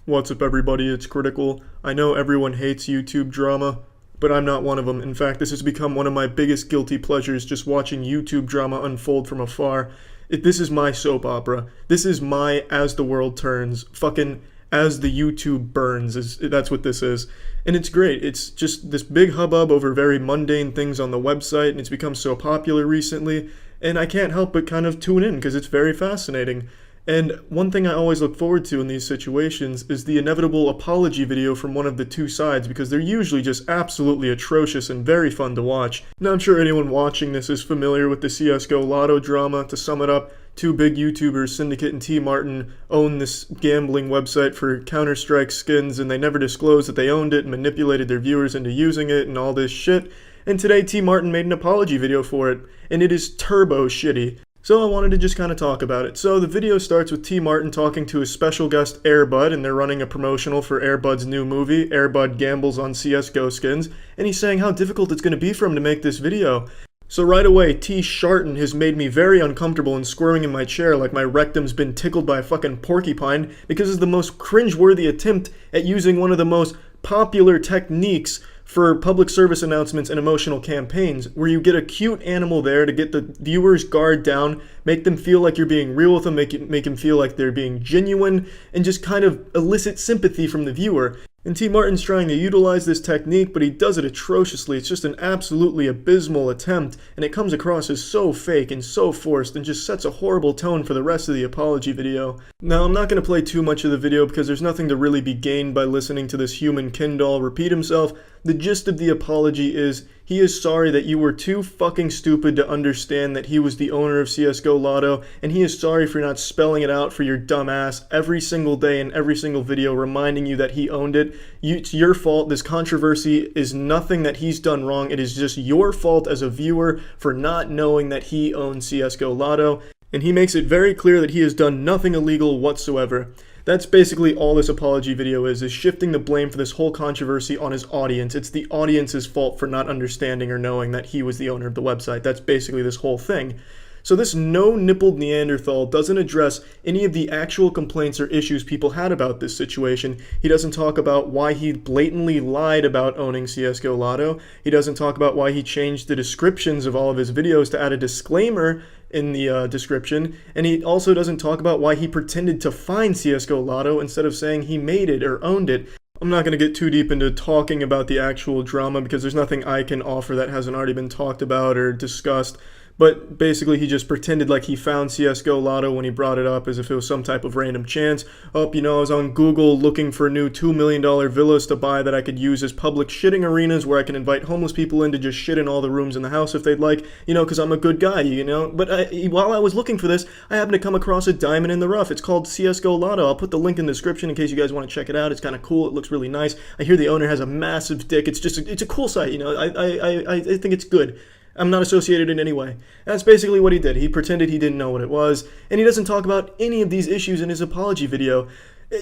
What's up everybody, it's Critical. I know everyone hates YouTube drama, but I'm not one of them. In fact, this has become one of my biggest guilty pleasures, just watching YouTube drama unfold from afar. This is my soap opera. This is my As the World Turns, fucking As the YouTube Burns, that's what this is. And it's great. It's just this big hubbub over very mundane things on the website, and it's become so popular recently, and I can't help but kind of tune in because it's very fascinating. And one thing I always look forward to in these situations is the inevitable apology video from one of the two sides, because they're usually just absolutely atrocious and very fun to watch. Now I'm sure anyone watching this is familiar with the CSGO Lotto drama. To sum it up, two big YouTubers, Syndicate and Tmartn, own this gambling website for Counter-Strike skins, and they never disclosed that they owned it and manipulated their viewers into using it and all this shit. And today Tmartn made an apology video for it, and it is turbo shitty. So I wanted to just kind of talk about it. So the video starts with Tmartn talking to his special guest Airbud, and they're running a promotional for Airbud's new movie, Airbud Gambles on CSGO Skins, and he's saying how difficult it's going to be for him to make this video. So right away, Tmartn has made me very uncomfortable and squirming in my chair like my rectum's been tickled by a fucking porcupine, because it's the most cringeworthy attempt at using one of the most popular techniques for public service announcements and emotional campaigns, where you get a cute animal there to get the viewer's guard down, make them feel like you're being real with them, make them feel like they're being genuine, and just kind of elicit sympathy from the viewer. And Tmartn's trying to utilize this technique, but he does it atrociously. It's just an absolutely abysmal attempt, and it comes across as so fake and so forced and just sets a horrible tone for the rest of the apology video. Now, I'm not going to play too much of the video because there's nothing to really be gained by listening to this human Ken doll repeat himself. The gist of the apology is he is sorry that you were too fucking stupid to understand that he was the owner of CSGO Lotto, and he is sorry for not spelling it out for your dumb ass every single day in every single video, reminding you that he owned it. It's your fault. This controversy is nothing that he's done wrong. It is just your fault as a viewer for not knowing that he owns CSGO Lotto, and he makes it very clear that he has done nothing illegal whatsoever. That's basically all this apology video is shifting the blame for this whole controversy on his audience. It's the audience's fault for not understanding or knowing that he was the owner of the website. That's basically this whole thing. So this no-nippled Neanderthal doesn't address any of the actual complaints or issues people had about this situation. He doesn't talk about why he blatantly lied about owning CSGO Lotto. He doesn't talk about why he changed the descriptions of all of his videos to add a disclaimer in the description, and he also doesn't talk about why he pretended to find CSGO Lotto instead of saying he made it or owned it. I'm not going to get too deep into talking about the actual drama because there's nothing I can offer that hasn't already been talked about or discussed. But basically, he just pretended like he found CSGO Lotto when he brought it up as if it was some type of random chance. Oh, you know, I was on Google looking for new $2 million villas to buy that I could use as public shitting arenas where I can invite homeless people in to just shit in all the rooms in the house if they'd like, you know, because I'm a good guy, you know. But while I was looking for this, I happened to come across a diamond in the rough. It's called CSGO Lotto. I'll put the link in the description in case you guys want to check it out. It's kind of cool. It looks really nice. I hear the owner has a massive dick. It's a cool site, you know. I think it's good. I'm not associated in any way. That's basically what he did. He pretended he didn't know what it was, and he doesn't talk about any of these issues in his apology video.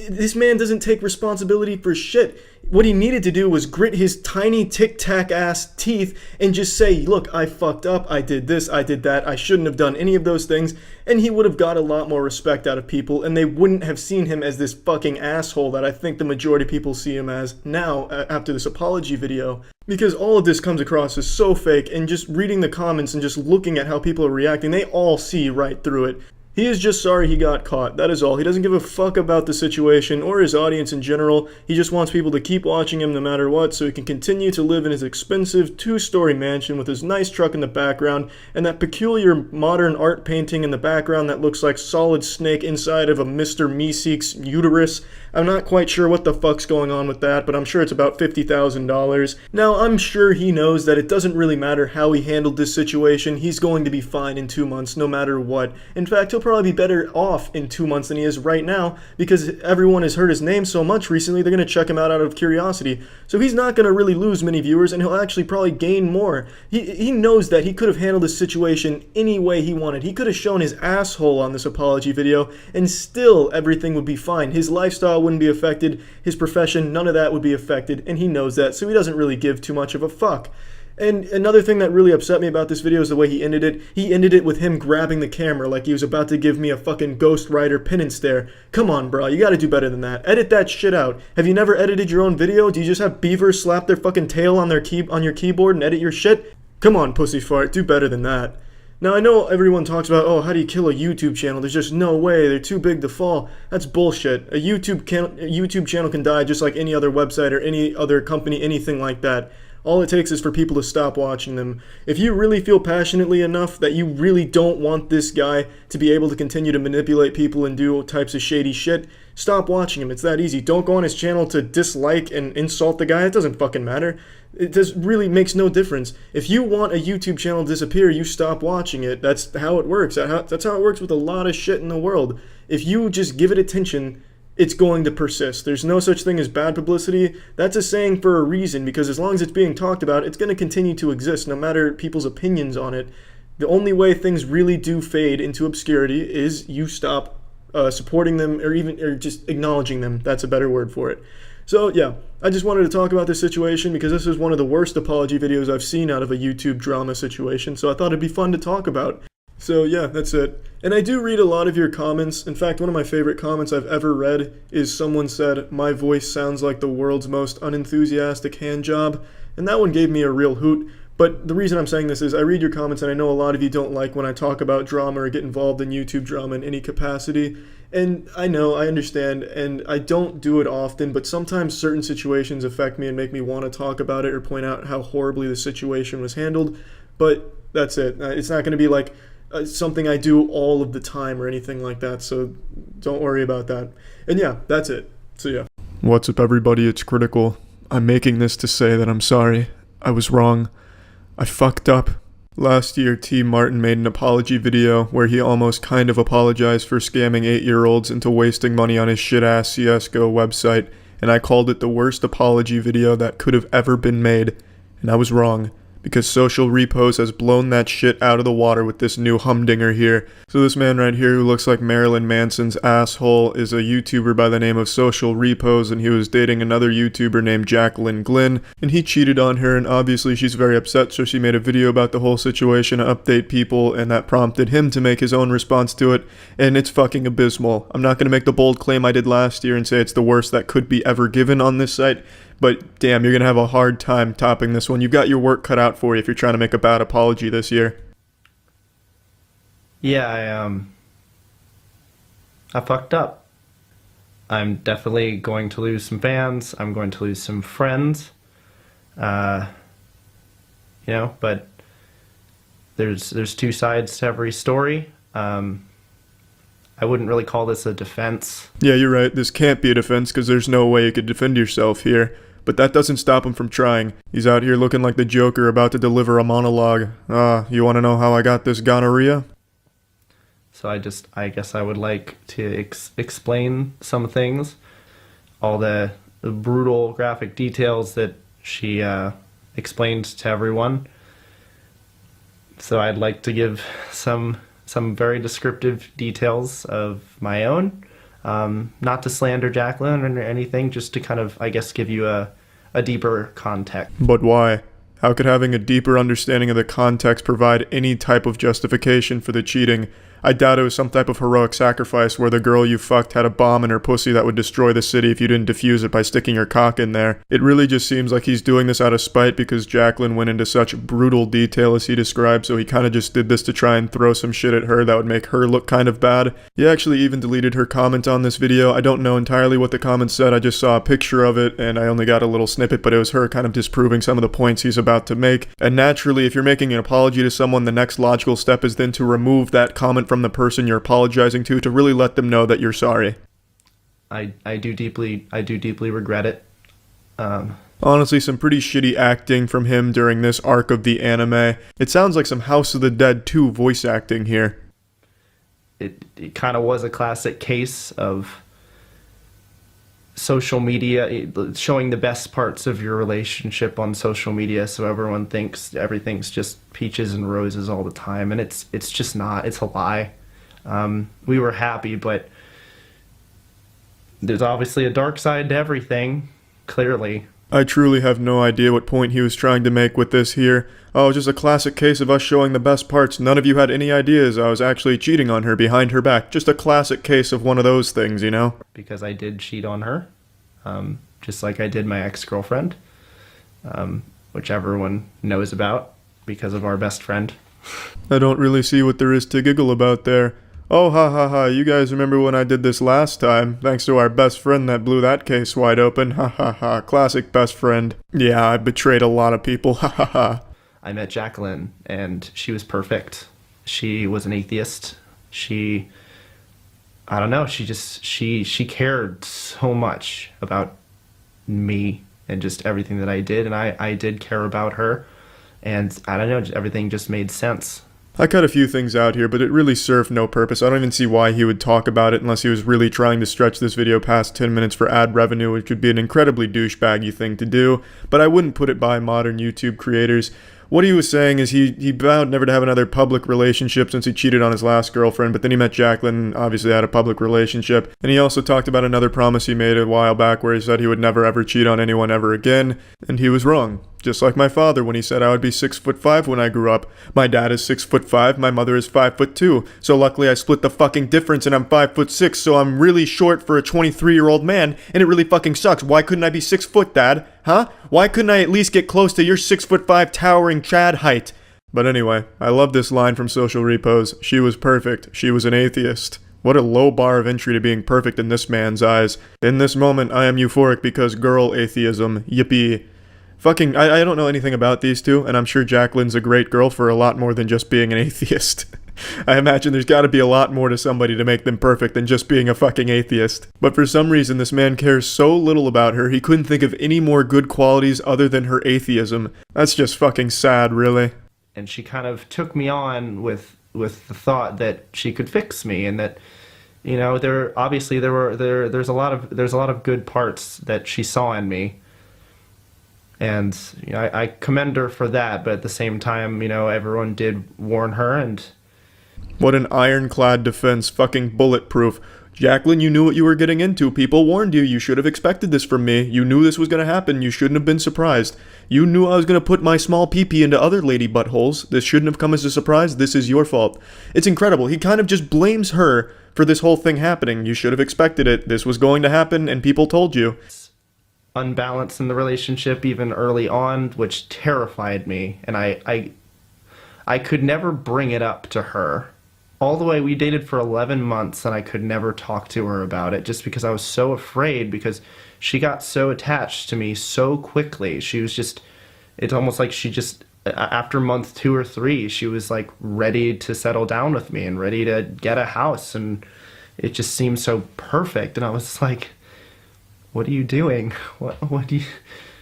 This man doesn't take responsibility for shit. What he needed to do was grit his tiny tic-tac ass teeth and just say, look, I fucked up, I did this, I did that, I shouldn't have done any of those things, and he would have got a lot more respect out of people, and they wouldn't have seen him as this fucking asshole that I think the majority of people see him as now after this apology video. Because all of this comes across as so fake, and just reading the comments and just looking at how people are reacting, they all see right through it. He is just sorry he got caught, that is all. He doesn't give a fuck about the situation or his audience in general. He just wants people to keep watching him no matter what so he can continue to live in his expensive 2-story mansion with his nice truck in the background and that peculiar modern art painting in the background that looks like Solid Snake inside of a Mr. Meeseek's uterus. I'm not quite sure what the fuck's going on with that, but I'm sure it's about $50,000. Now, I'm sure he knows that it doesn't really matter how he handled this situation. He's going to be fine in 2 months no matter what. In fact, he'll probably be better off in 2 months than he is right now because everyone has heard his name so much recently, they're going to check him out of curiosity. So he's not going to really lose many viewers, and he'll actually probably gain more. He knows that he could have handled this situation any way he wanted. He could have shown his asshole on this apology video, and still everything would be fine. His lifestyle wouldn't be affected, his profession, none of that would be affected, and he knows that, so he doesn't really give too much of a fuck. And another thing that really upset me about this video is the way he ended it. He ended it with him grabbing the camera like he was about to give me a fucking Ghost Rider penance stare. Come on, bro, you gotta do better than that. Edit that shit out. Have you never edited your own video? Do you just have beavers slap their fucking tail on your keyboard and edit your shit? Come on, pussy fart, do better than that. Now, I know everyone talks about, oh, how do you kill a YouTube channel? There's just no way. They're too big to fall. That's bullshit. A YouTube channel can die just like any other website or any other company, anything like that. All it takes is for people to stop watching them. If you really feel passionately enough that you really don't want this guy to be able to continue to manipulate people and do types of shady shit, stop watching him. It's that easy. Don't go on his channel to dislike and insult the guy. It doesn't fucking matter. It just really makes no difference. If you want a YouTube channel to disappear, you stop watching it. That's how it works. That's how it works with a lot of shit in the world. If you just give it attention, it's going to persist. There's no such thing as bad publicity. That's a saying for a reason, because as long as it's being talked about, it's going to continue to exist, no matter people's opinions on it. The only way things really do fade into obscurity is you stop supporting them or just acknowledging them. That's a better word for it. So yeah, I just wanted to talk about this situation because this is one of the worst apology videos I've seen out of a YouTube drama situation, so I thought it'd be fun to talk about. So yeah, that's it. And I do read a lot of your comments. In fact, one of my favorite comments I've ever read is someone said, "My voice sounds like the world's most unenthusiastic hand job," and that one gave me a real hoot. But the reason I'm saying this is I read your comments and I know a lot of you don't like when I talk about drama or get involved in YouTube drama in any capacity. And I know, I understand, and I don't do it often, but sometimes certain situations affect me and make me want to talk about it or point out how horribly the situation was handled. But that's it. It's not going to be like something I do all of the time or anything like that, so don't worry about that. And yeah, that's it. So yeah. What's up, everybody? It's Critical. I'm making this to say that I'm sorry. I was wrong. I fucked up. Last year, Tmartn made an apology video where he almost kind of apologized for scamming 8-year-olds into wasting money on his shit-ass CSGO website, and I called it the worst apology video that could have ever been made, and I was wrong. Because Social Repos has blown that shit out of the water with this new humdinger here. So this man right here who looks like Marilyn Manson's asshole is a YouTuber by the name of Social Repos, and he was dating another YouTuber named Jacqueline Glynn, and he cheated on her, and obviously she's very upset, so she made a video about the whole situation to update people, and that prompted him to make his own response to it, and it's fucking abysmal. I'm not going to make the bold claim I did last year and say it's the worst that could be ever given on this site, but damn, you're going to have a hard time topping this one. You've got your work cut out for you if you're trying to make a bad apology this year. Yeah, I fucked up. I'm definitely going to lose some fans. I'm going to lose some friends. But there's two sides to every story. I wouldn't really call this a defense. Yeah, you're right. This can't be a defense because there's no way you could defend yourself here. But that doesn't stop him from trying. He's out here looking like the Joker about to deliver a monologue. You want to know how I got this gonorrhea? So I guess I would like to explain some things. All the brutal graphic details that she explained to everyone. So I'd like to give some very descriptive details of my own. Not to slander Jacqueline or anything, just to kind of, I guess, give you a deeper context. But why? How could having a deeper understanding of the context provide any type of justification for the cheating? I doubt it was some type of heroic sacrifice where the girl you fucked had a bomb in her pussy that would destroy the city if you didn't defuse it by sticking your cock in there. It really just seems like he's doing this out of spite because Jacqueline went into such brutal detail as he described, so he kind of just did this to try and throw some shit at her that would make her look kind of bad. He actually even deleted her comment on this video. I don't know entirely what the comment said, I just saw a picture of it and I only got a little snippet, but it was her kind of disproving some of the points he's about to make. And naturally, if you're making an apology to someone, the next logical step is then to remove that comment from the person you're apologizing to really let them know that you're sorry. I do deeply regret it. Honestly, some pretty shitty acting from him during this arc of the anime. It sounds like some House of the Dead 2 voice acting here. It kind of was a classic case of social media, showing the best parts of your relationship on social media, so everyone thinks everything's just peaches and roses all the time, and it's just not. It's a lie. We were happy, but there's obviously a dark side to everything, clearly. I truly have no idea what point he was trying to make with this here. Oh, just a classic case of us showing the best parts. None of you had any ideas I was actually cheating on her behind her back. Just a classic case of one of those things, you know? Because I did cheat on her, just like I did my ex-girlfriend, which everyone knows about because of our best friend. I don't really see what there is to giggle about there. Oh, ha ha ha, you guys remember when I did this last time? Thanks to our best friend that blew that case wide open. Ha ha ha, classic best friend. Yeah, I betrayed a lot of people. Ha ha ha. I met Jacqueline, and she was perfect. She was an atheist. I don't know, she cared so much about me and just everything that I did, and I did care about her, and I don't know, everything just made sense. I cut a few things out here, but it really served no purpose. I don't even see why he would talk about it unless he was really trying to stretch this video past 10 minutes for ad revenue, which would be an incredibly douchebaggy thing to do, but I wouldn't put it by modern YouTube creators. What he was saying is he vowed never to have another public relationship since he cheated on his last girlfriend, but then he met Jacqueline, obviously had a public relationship, and he also talked about another promise he made a while back where he said he would never ever cheat on anyone ever again, and he was wrong. Just like my father when he said I would be 6'5" when I grew up. My dad is 6'5", my mother is 5'2", so luckily I split the fucking difference and I'm 5'6", so I'm really short for a 23-year-old man, and it really fucking sucks. Why couldn't I be 6 foot, Dad? Huh? Why couldn't I at least get close to your 6'5" towering Chad height? But anyway, I love this line from Social Repos. She was perfect. She was an atheist. What a low bar of entry to being perfect in this man's eyes. In this moment, I am euphoric because girl atheism. Yippee. Fucking, I don't know anything about these two, and I'm sure Jacqueline's a great girl for a lot more than just being an atheist. I imagine there's gotta be a lot more to somebody to make them perfect than just being a fucking atheist. But for some reason, this man cares so little about her, he couldn't think of any more good qualities other than her atheism. That's just fucking sad, really. And she kind of took me on with the thought that she could fix me, and that, you know, there's a lot of good parts that she saw in me. And you know, I commend her for that, but at the same time, you know, everyone did warn her, and... What an ironclad defense, fucking bulletproof. Jacqueline, you knew what you were getting into. People warned you. You should have expected this from me. You knew this was going to happen. You shouldn't have been surprised. You knew I was going to put my small pee-pee into other lady buttholes. This shouldn't have come as a surprise. This is your fault. It's incredible. He kind of just blames her for this whole thing happening. You should have expected it. This was going to happen, and people told you. Unbalance in the relationship even early on, which terrified me, and I could never bring it up to her. All the way, we dated for 11 months, and I could never talk to her about it just because I was so afraid, because she got so attached to me so quickly. She was just, it's almost like she just, after month 2 or 3, she was like ready to settle down with me and ready to get a house, and it just seemed so perfect, and I was like, what are you doing? What do you...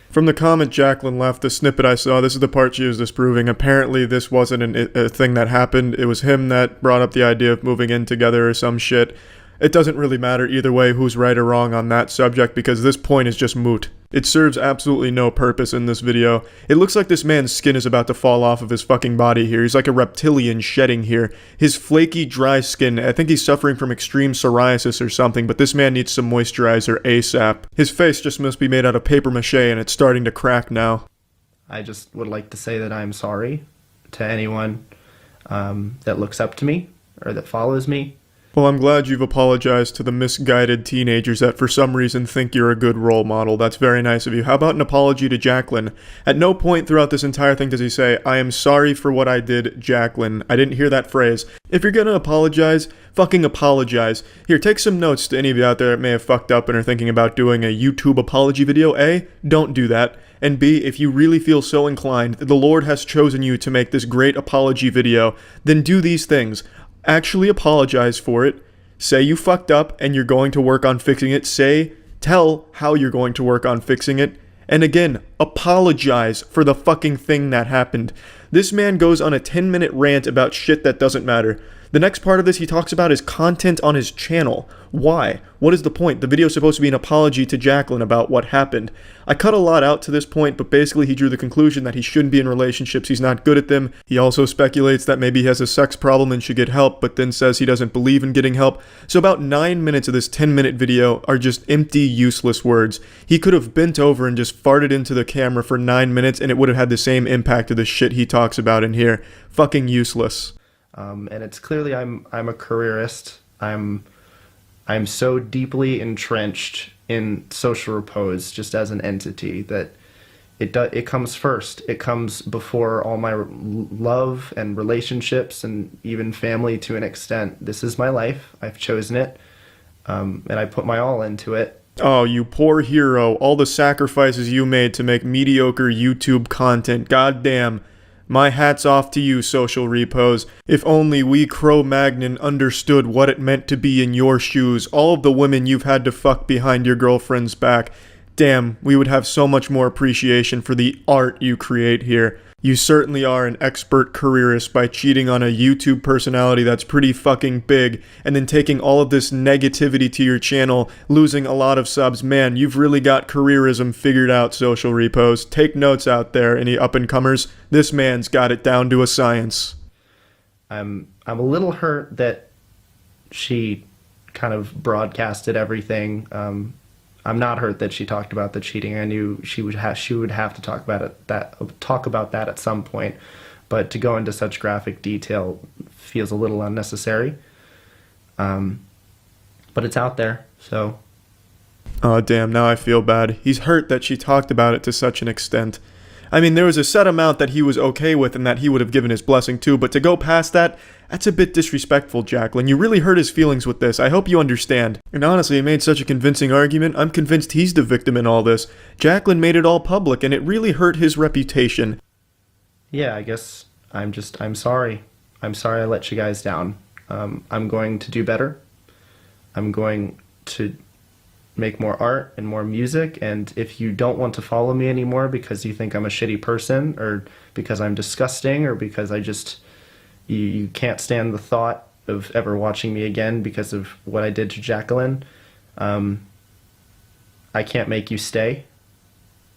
From the comment Jacqueline left, the snippet I saw, this is the part she was disproving. Apparently this wasn't a thing that happened. It was him that brought up the idea of moving in together or some shit. It doesn't really matter either way who's right or wrong on that subject, because this point is just moot. It serves absolutely no purpose in this video. It looks like this man's skin is about to fall off of his fucking body here. He's like a reptilian shedding here. His flaky, dry skin, I think he's suffering from extreme psoriasis or something, but this man needs some moisturizer ASAP. His face just must be made out of paper mache, and it's starting to crack now. I just would like to say that I'm sorry to anyone that looks up to me or that follows me. Well, I'm glad you've apologized to the misguided teenagers that for some reason think you're a good role model. That's very nice of you. How about an apology to Jacqueline? At no point throughout this entire thing does he say, I am sorry for what I did, Jacqueline. I didn't hear that phrase. If you're gonna apologize, fucking apologize. Here, take some notes to any of you out there that may have fucked up and are thinking about doing a YouTube apology video. A, don't do that. And B, if you really feel so inclined, that the Lord has chosen you to make this great apology video, then do these things. Actually apologize for it. Say you fucked up and you're going to work on fixing it. Tell how you're going to work on fixing it. And again, apologize for the fucking thing that happened. This man goes on a 10-minute rant about shit that doesn't matter. The next part of this he talks about is content on his channel. Why? What is the point? The video is supposed to be an apology to Jacqueline about what happened. I cut a lot out to this point, but basically he drew the conclusion that he shouldn't be in relationships, he's not good at them. He also speculates that maybe he has a sex problem and should get help, but then says he doesn't believe in getting help. So about 9 minutes of this 10-minute video are just empty, useless words. He could have bent over and just farted into the camera for 9 minutes and it would have had the same impact of the shit he talks about in here. Fucking useless. And it's clearly I'm a careerist. I'm so deeply entrenched in social repose just as an entity that it comes first. It comes before all my love and relationships and even family to an extent. This is my life. I've chosen it, and I put my all into it. Oh, you poor hero. All the sacrifices you made to make mediocre YouTube content. Goddamn. My hat's off to you, social repos. If only we Cro-Magnon understood what it meant to be in your shoes, all of the women you've had to fuck behind your girlfriend's back. Damn, we would have so much more appreciation for the art you create here. You certainly are an expert careerist by cheating on a YouTube personality that's pretty fucking big, and then taking all of this negativity to your channel, losing a lot of subs. Man, you've really got careerism figured out, social repos. Take notes out there, any up-and-comers. This man's got it down to a science. I'm a little hurt that she kind of broadcasted everything. I'm not hurt that she talked about the cheating. I knew she would have to talk about that at some point, but to go into such graphic detail feels a little unnecessary. But it's out there, so. Oh damn, now I feel bad. He's hurt that she talked about it to such an extent. I mean, there was a set amount that he was okay with and that he would have given his blessing to, but to go past that, that's a bit disrespectful, Jacqueline. You really hurt his feelings with this. I hope you understand. And honestly, he made such a convincing argument, I'm convinced he's the victim in all this. Jacqueline made it all public, and it really hurt his reputation. Yeah, I guess I'm sorry. I'm sorry I let you guys down. I'm going to do better. I'm going to make more art and more music, and if you don't want to follow me anymore because you think I'm a shitty person, or because I'm disgusting, or because you can't stand the thought of ever watching me again because of what I did to Jacqueline, I can't make you stay,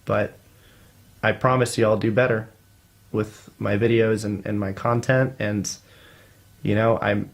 but I promise you I'll do better with my videos and my content, and I'm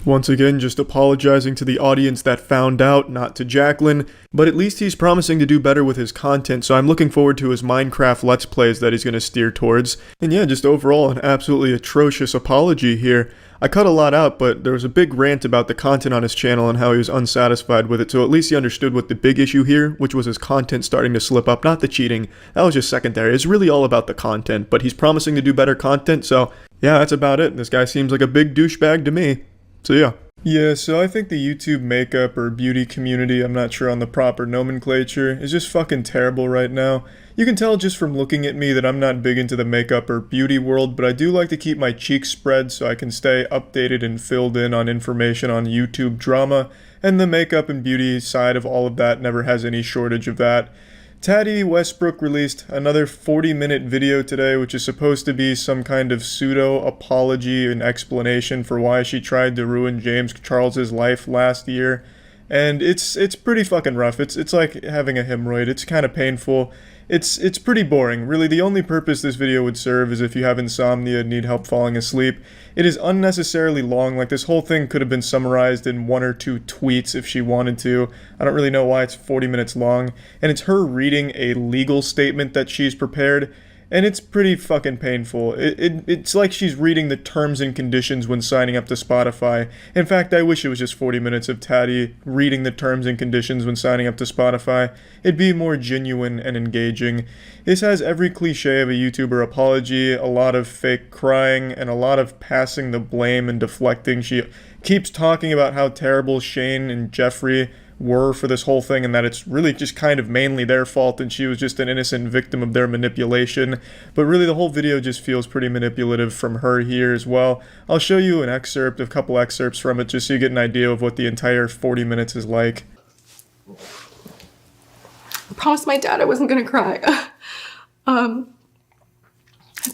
Once again, just apologizing to the audience that found out, not to Jacqueline, but at least he's promising to do better with his content, so I'm looking forward to his Minecraft Let's Plays that he's going to steer towards. And yeah, just overall an absolutely atrocious apology here. I cut a lot out, but there was a big rant about the content on his channel and how he was unsatisfied with it, so at least he understood what the big issue here, which was his content starting to slip up, not the cheating. That was just secondary. It's really all about the content, but he's promising to do better content, so yeah, that's about it. This guy seems like a big douchebag to me. So yeah. Yeah, so I think the YouTube makeup or beauty community, I'm not sure on the proper nomenclature, is just fucking terrible right now. You can tell just from looking at me that I'm not big into the makeup or beauty world, but I do like to keep my cheeks spread so I can stay updated and filled in on information on YouTube drama, and the makeup and beauty side of all of that never has any shortage of that. Taddy Westbrook released another 40-minute video today, which is supposed to be some kind of pseudo-apology and explanation for why she tried to ruin James Charles's life last year. And it's pretty fucking rough. It's like having a hemorrhoid. It's kind of painful. It's pretty boring. Really, the only purpose this video would serve is if you have insomnia and need help falling asleep. It is unnecessarily long. Like, this whole thing could have been summarized in 1 or 2 tweets if she wanted to. I don't really know why it's 40 minutes long. And it's her reading a legal statement that she's prepared. And it's pretty fucking painful. It's like she's reading the terms and conditions when signing up to Spotify. In fact, I wish it was just 40 minutes of Taddy reading the terms and conditions when signing up to Spotify. It'd be more genuine and engaging. This has every cliche of a YouTuber apology, a lot of fake crying, and a lot of passing the blame and deflecting. She keeps talking about how terrible Shane and Jeffrey were for this whole thing, and that it's really just kind of mainly their fault and she was just an innocent victim of their manipulation. But really the whole video just feels pretty manipulative from her here as well. I'll show you an excerpt, a couple excerpts from it, just so you get an idea of what the entire 40 minutes is like. I promised my dad I wasn't gonna cry. I've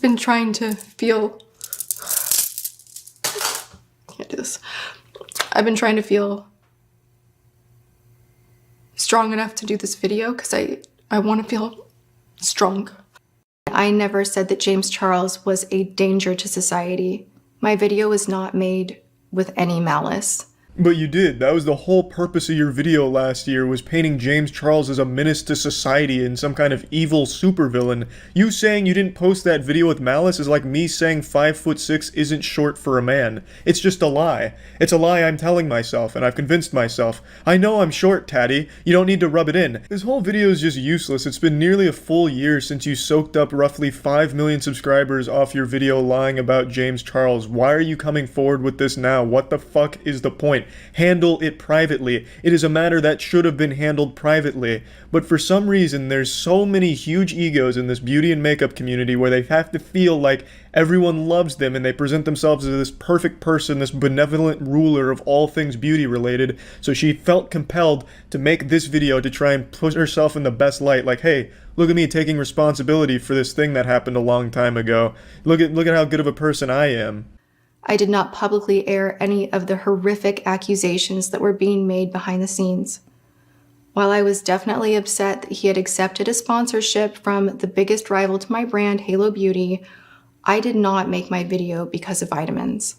been trying to feel... Can't I've been trying to feel strong enough to do this video because I want to feel strong. I never said that James Charles was a danger to society. My video was not made with any malice. But you did. That was the whole purpose of your video last year, was painting James Charles as a menace to society and some kind of evil supervillain. You saying you didn't post that video with malice is like me saying 5'6" isn't short for a man. It's just a lie. It's a lie I'm telling myself, and I've convinced myself. I know I'm short, Tatty. You don't need to rub it in. This whole video is just useless. It's been nearly a full year since you soaked up roughly 5 million subscribers off your video lying about James Charles. Why are you coming forward with this now? What the fuck is the point? Handle it privately. It is a matter that should have been handled privately. But for some reason, there's so many huge egos in this beauty and makeup community where they have to feel like everyone loves them and they present themselves as this perfect person, this benevolent ruler of all things beauty related. So she felt compelled to make this video to try and put herself in the best light. Like, hey, look at me taking responsibility for this thing that happened a long time ago. Look at how good of a person I am. I did not publicly air any of the horrific accusations that were being made behind the scenes. While I was definitely upset that he had accepted a sponsorship from the biggest rival to my brand, Halo Beauty, I did not make my video because of vitamins.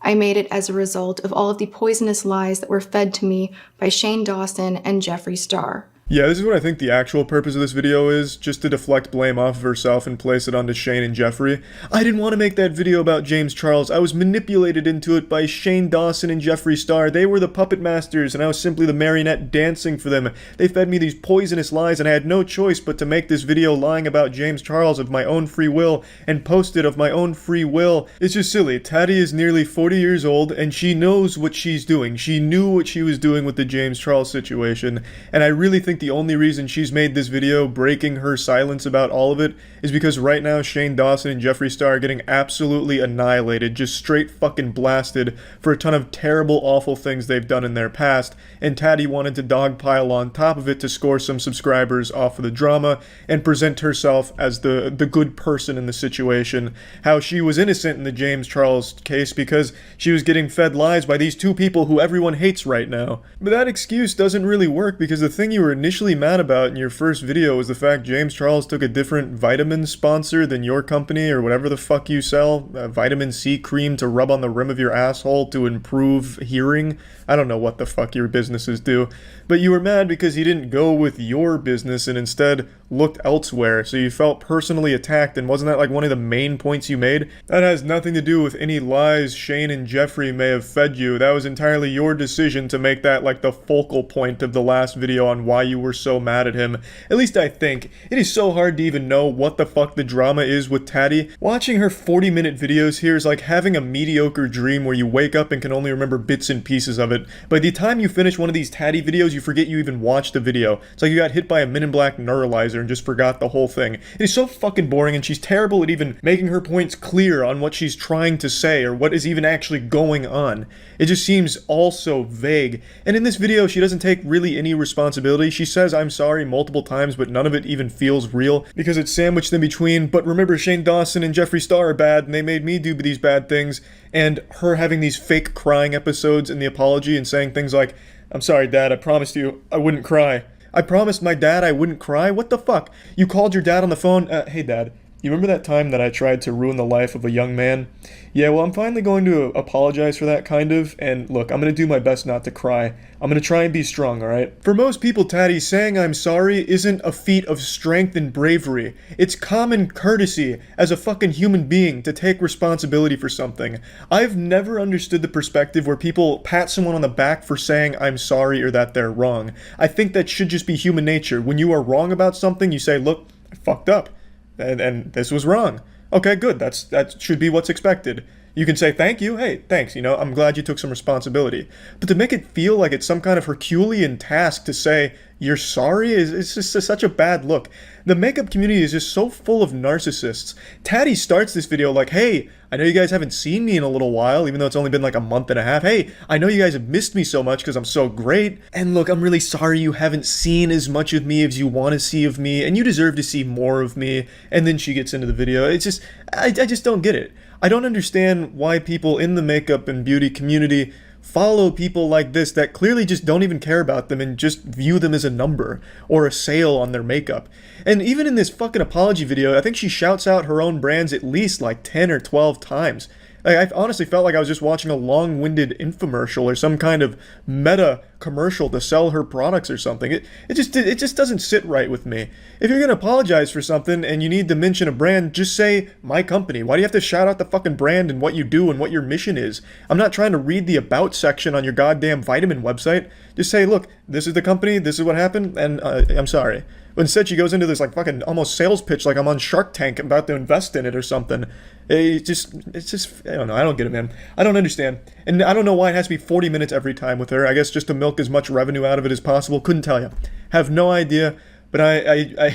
I made it as a result of all of the poisonous lies that were fed to me by Shane Dawson and Jeffree Star. Yeah, this is what I think the actual purpose of this video is, just to deflect blame off of herself and place it onto Shane and Jeffree. I didn't want to make that video about James Charles. I was manipulated into it by Shane Dawson and Jeffree Star. They were the puppet masters, and I was simply the marionette dancing for them. They fed me these poisonous lies, and I had no choice but to make this video lying about James Charles of my own free will, and post it of my own free will. It's just silly. Tatty is nearly 40 years old, and she knows what she's doing. She knew what she was doing with the James Charles situation, and I really think the only reason she's made this video breaking her silence about all of it is because right now Shane Dawson and Jeffree Star are getting absolutely annihilated, just straight fucking blasted for a ton of terrible, awful things they've done in their past, and Tatty wanted to dogpile on top of it to score some subscribers off of the drama and present herself as the good person in the situation, how she was innocent in the James Charles case because she was getting fed lies by these two people who everyone hates right now. But that excuse doesn't really work because the thing you were initially mad about in your first video was the fact James Charles took a different vitamin sponsor than your company or whatever the fuck you sell, vitamin C cream to rub on the rim of your asshole to improve hearing. I don't know what the fuck your businesses do, but you were mad because he didn't go with your business and instead looked elsewhere, so you felt personally attacked, and wasn't that like one of the main points you made? That has nothing to do with any lies Shane and Jeffree may have fed you. That was entirely your decision to make that like the focal point of the last video on why you were so mad at him. At least I think. It is so hard to even know what the fuck the drama is with Tatty. Watching her 40-minute videos here is like having a mediocre dream where you wake up and can only remember bits and pieces of it. By the time you finish one of these Tatty videos, you forget you even watched the video. It's like you got hit by a Men in Black neuralizer and just forgot the whole thing. It is so fucking boring, and she's terrible at even making her points clear on what she's trying to say or what is even actually going on. It just seems all so vague. And in this video, she doesn't take really any responsibility. She says I'm sorry multiple times, but none of it even feels real because it's sandwiched in between. But remember, Shane Dawson and Jeffree Star are bad, and they made me do these bad things. And her having these fake crying episodes in the apology and saying things like, "I'm sorry, Dad, I promised you I wouldn't cry. I promised my dad I wouldn't cry? What the fuck? You called your dad on the phone? Hey, Dad, you remember that time that I tried to ruin the life of a young man? Yeah, well, I'm finally going to apologize for that, kind of, and look, I'm going to do my best not to cry. I'm going to try and be strong, alright? For most people, Tatty, saying I'm sorry isn't a feat of strength and bravery. It's common courtesy as a fucking human being to take responsibility for something. I've never understood the perspective where people pat someone on the back for saying I'm sorry or that they're wrong. I think that should just be human nature. When you are wrong about something, you say, look, I fucked up. And this was wrong. Okay, good. That should be what's expected. You can say thank you. Hey, thanks. You know, I'm glad you took some responsibility. But to make it feel like it's some kind of Herculean task to say you're sorry is just such a bad look. The makeup community is just so full of narcissists. Tatty starts this video like, hey, I know you guys haven't seen me in a little while, even though it's only been like a month and a half. Hey, I know you guys have missed me so much because I'm so great. And look, I'm really sorry you haven't seen as much of me as you want to see of me, and you deserve to see more of me. And then she gets into the video. It's just, I just don't get it. I don't understand why people in the makeup and beauty community follow people like this that clearly just don't even care about them and just view them as a number or a sale on their makeup. And even in this fucking apology video, I think she shouts out her own brands at least like 10 or 12 times. I honestly felt like I was just watching a long-winded infomercial or some kind of meta commercial to sell her products or something. It just doesn't sit right with me. If you're gonna apologize for something and you need to mention a brand, just say my company. Why do you have to shout out the fucking brand and what you do and what your mission is? I'm not trying to read the about section on your goddamn vitamin website. Just say, look, this is the company, this is what happened, and I'm sorry. But instead, she goes into this like fucking almost sales pitch, like I'm on Shark Tank about to invest in it or something. It's just, I don't know. I don't get it, man. I don't understand. And I don't know why it has to be 40 minutes every time with her. I guess just to milk as much revenue out of it as possible. Couldn't tell you. Have no idea. But I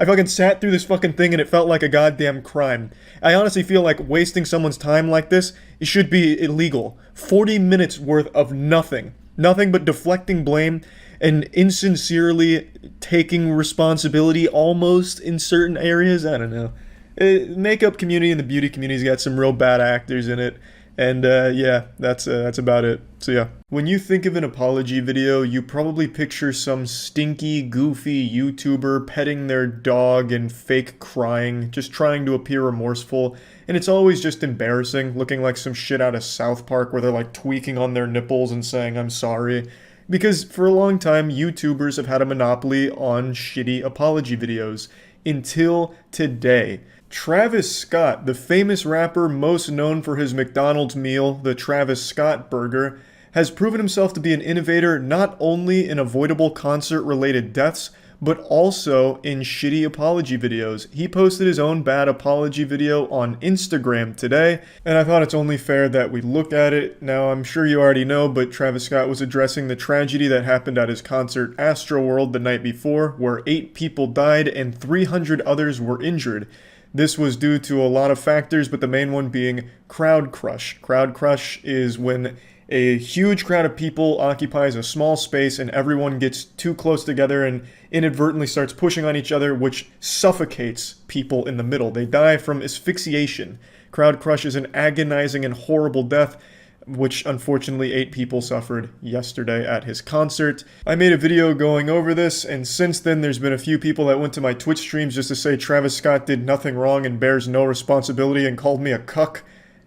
fucking sat through this fucking thing and it felt like a goddamn crime. I honestly feel like wasting someone's time like this, it should be illegal. 40 minutes worth of nothing. Nothing but deflecting blame and insincerely taking responsibility almost in certain areas. I don't know. Makeup community and the beauty community's got some real bad actors in it. And yeah, that's about it. So yeah. When you think of an apology video, you probably picture some stinky, goofy YouTuber petting their dog and fake crying, just trying to appear remorseful. And it's always just embarrassing, looking like some shit out of South Park where they're like tweaking on their nipples and saying, I'm sorry. Because for a long time, YouTubers have had a monopoly on shitty apology videos. Until today. Travis Scott, the famous rapper most known for his McDonald's meal, the Travis Scott Burger, has proven himself to be an innovator not only in avoidable concert-related deaths, but also in shitty apology videos. He posted his own bad apology video on Instagram today, and I thought it's only fair that we look at it. Now, I'm sure you already know, but Travis Scott was addressing the tragedy that happened at his concert Astroworld the night before, where 8 people died and 300 others were injured. This was due to a lot of factors, but the main one being crowd crush. Crowd crush is when a huge crowd of people occupies a small space and everyone gets too close together and inadvertently starts pushing on each other, which suffocates people in the middle. They die from asphyxiation. Crowd crush is an agonizing and horrible death, which unfortunately 8 people suffered yesterday at his concert. I made a video going over this, and since then there's been a few people that went to my Twitch streams just to say Travis Scott did nothing wrong and bears no responsibility and called me a cuck.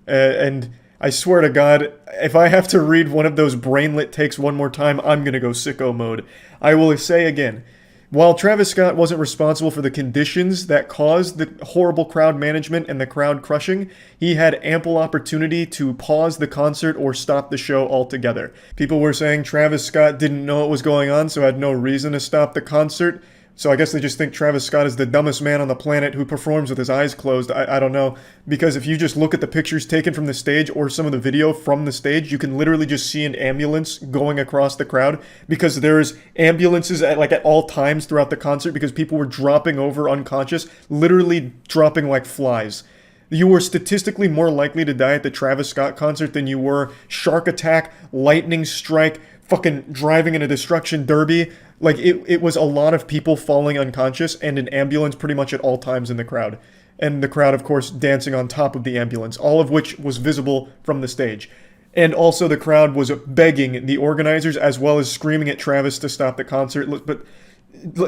And I swear to God, if I have to read one of those brainlet takes one more time, I'm gonna go sicko mode. I will say again, while Travis Scott wasn't responsible for the conditions that caused the horrible crowd management and the crowd crushing, he had ample opportunity to pause the concert or stop the show altogether. People were saying Travis Scott didn't know what was going on, so had no reason to stop the concert. So I guess they just think Travis Scott is the dumbest man on the planet who performs with his eyes closed. I don't know. Because if you just look at the pictures taken from the stage or some of the video from the stage, you can literally just see an ambulance going across the crowd because there's ambulances at all times throughout the concert because people were dropping over unconscious, literally dropping like flies. You were statistically more likely to die at the Travis Scott concert than you were shark attack, lightning strike, fucking driving in a destruction derby. Like, it was a lot of people falling unconscious and an ambulance pretty much at all times in the crowd. And the crowd, of course, dancing on top of the ambulance, all of which was visible from the stage. And also the crowd was begging the organizers as well as screaming at Travis to stop the concert. But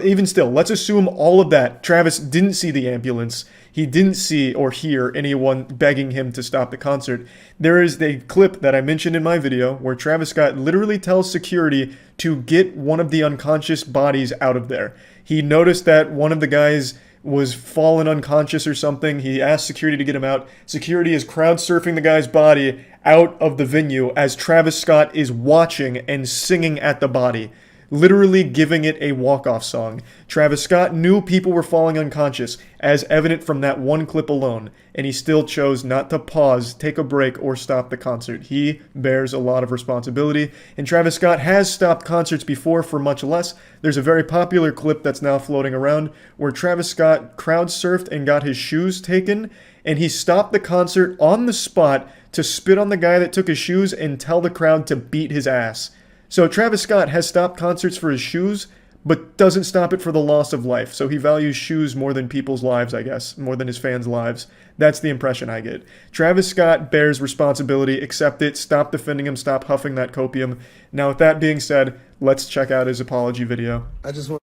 even still, let's assume all of that. Travis didn't see the ambulance. He didn't see or hear anyone begging him to stop the concert. There is a clip that I mentioned in my video where Travis Scott literally tells security to get one of the unconscious bodies out of there. He noticed that one of the guys was fallen unconscious or something. He asked security to get him out. Security is crowd surfing the guy's body out of the venue as Travis Scott is watching and singing at the body, literally giving it a walk-off song. Travis Scott knew people were falling unconscious, as evident from that one clip alone, and he still chose not to pause, take a break, or stop the concert. He bears a lot of responsibility, and Travis Scott has stopped concerts before for much less. There's a very popular clip that's now floating around where Travis Scott crowd surfed and got his shoes taken, and he stopped the concert on the spot to spit on the guy that took his shoes and tell the crowd to beat his ass. So Travis Scott has stopped concerts for his shoes, but doesn't stop it for the loss of life. So he values shoes more than people's lives, I guess, more than his fans' lives. That's the impression I get. Travis Scott bears responsibility. Accept it. Stop defending him. Stop huffing that copium. Now, with that being said, let's check out his apology video. I just want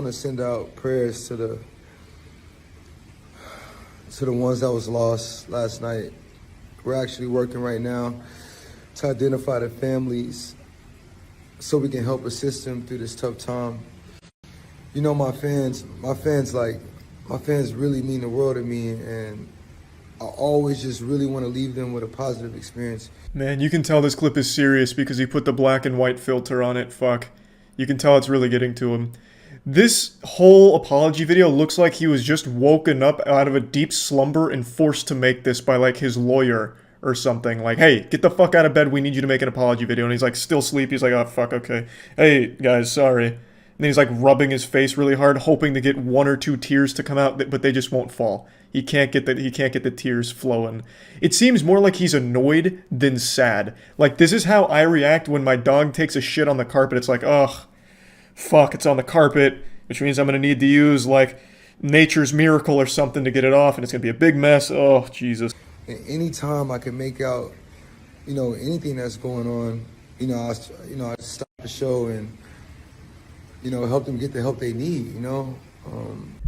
to send out prayers to the ones that was lost last night. We're actually working right now to identify the families so we can help assist them through this tough time. You know, my fans really mean the world to me, and I always just really want to leave them with a positive experience. Man, you can tell this clip is serious because he put the black and white filter on it. Fuck. You can tell it's really getting to him. This whole apology video looks like he was just woken up out of a deep slumber and forced to make this by, like, his lawyer or something. Like, hey, get the fuck out of bed, we need you to make an apology video. And he's like, still sleepy. He's like, oh, fuck, okay. Hey, guys, sorry. And then he's like rubbing his face really hard, hoping to get 1 or 2 tears to come out, but they just won't fall. He can't get the tears flowing. It seems more like he's annoyed than sad. Like, this is how I react when my dog takes a shit on the carpet. It's like, ugh, fuck, it's on the carpet, which means I'm gonna need to use, like, nature's miracle or something to get it off, and it's gonna be a big mess. Oh, Jesus. And anytime I can make out, you know, anything that's going on, I stop the show and, help them get the help they need,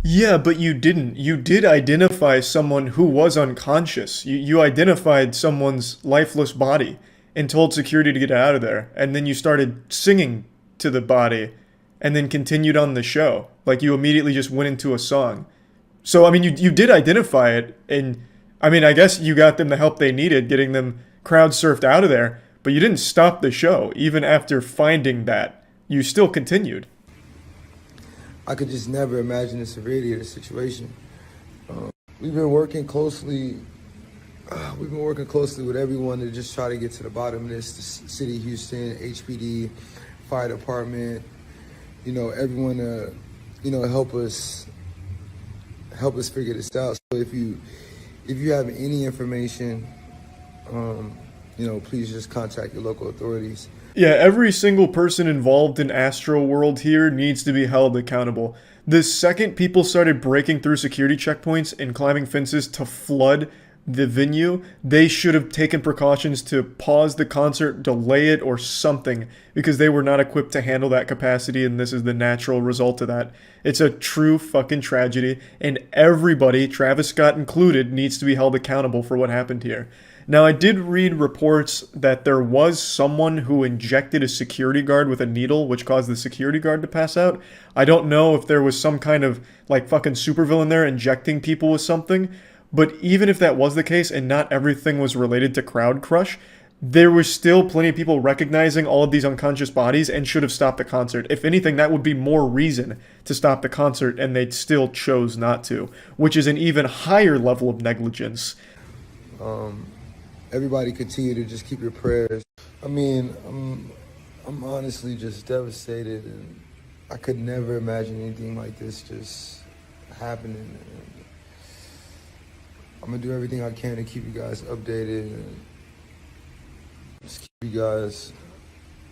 Yeah, but you didn't. You did identify someone who was unconscious. You identified someone's lifeless body and told security to get out of there. And then you started singing to the body and then continued on the show. Like, you immediately just went into a song. So, I mean, you did identify it, and I mean, I guess you got them the help they needed, getting them crowd surfed out of there, but you didn't stop the show. Even after finding that, you still continued. I could just never imagine the severity of the situation. We've been working closely with everyone to just try to get to the bottom of this. The city of Houston, HPD, fire department, everyone to, help us figure this out. So if you have any information, please just contact your local authorities. Yeah, every single person involved in Astro World here needs to be held accountable. The second people started breaking through security checkpoints and climbing fences to flood the venue, they should have taken precautions to pause the concert, delay it, or something, because they were not equipped to handle that capacity, and this is the natural result of that. It's a true fucking tragedy, and everybody, Travis Scott included, needs to be held accountable for what happened here. Now, I did read reports that there was someone who injected a security guard with a needle, which caused the security guard to pass out. I don't know if there was some kind of, like, fucking supervillain there injecting people with something, but even if that was the case and not everything was related to crowd crush, there was still plenty of people recognizing all of these unconscious bodies and should have stopped the concert. If anything, that would be more reason to stop the concert, and they still chose not to, which is an even higher level of negligence. Everybody continue to just keep your prayers. I mean, I'm honestly just devastated, and I could never imagine anything like this just happening. And I'm gonna do everything I can to keep you guys updated and just keep you guys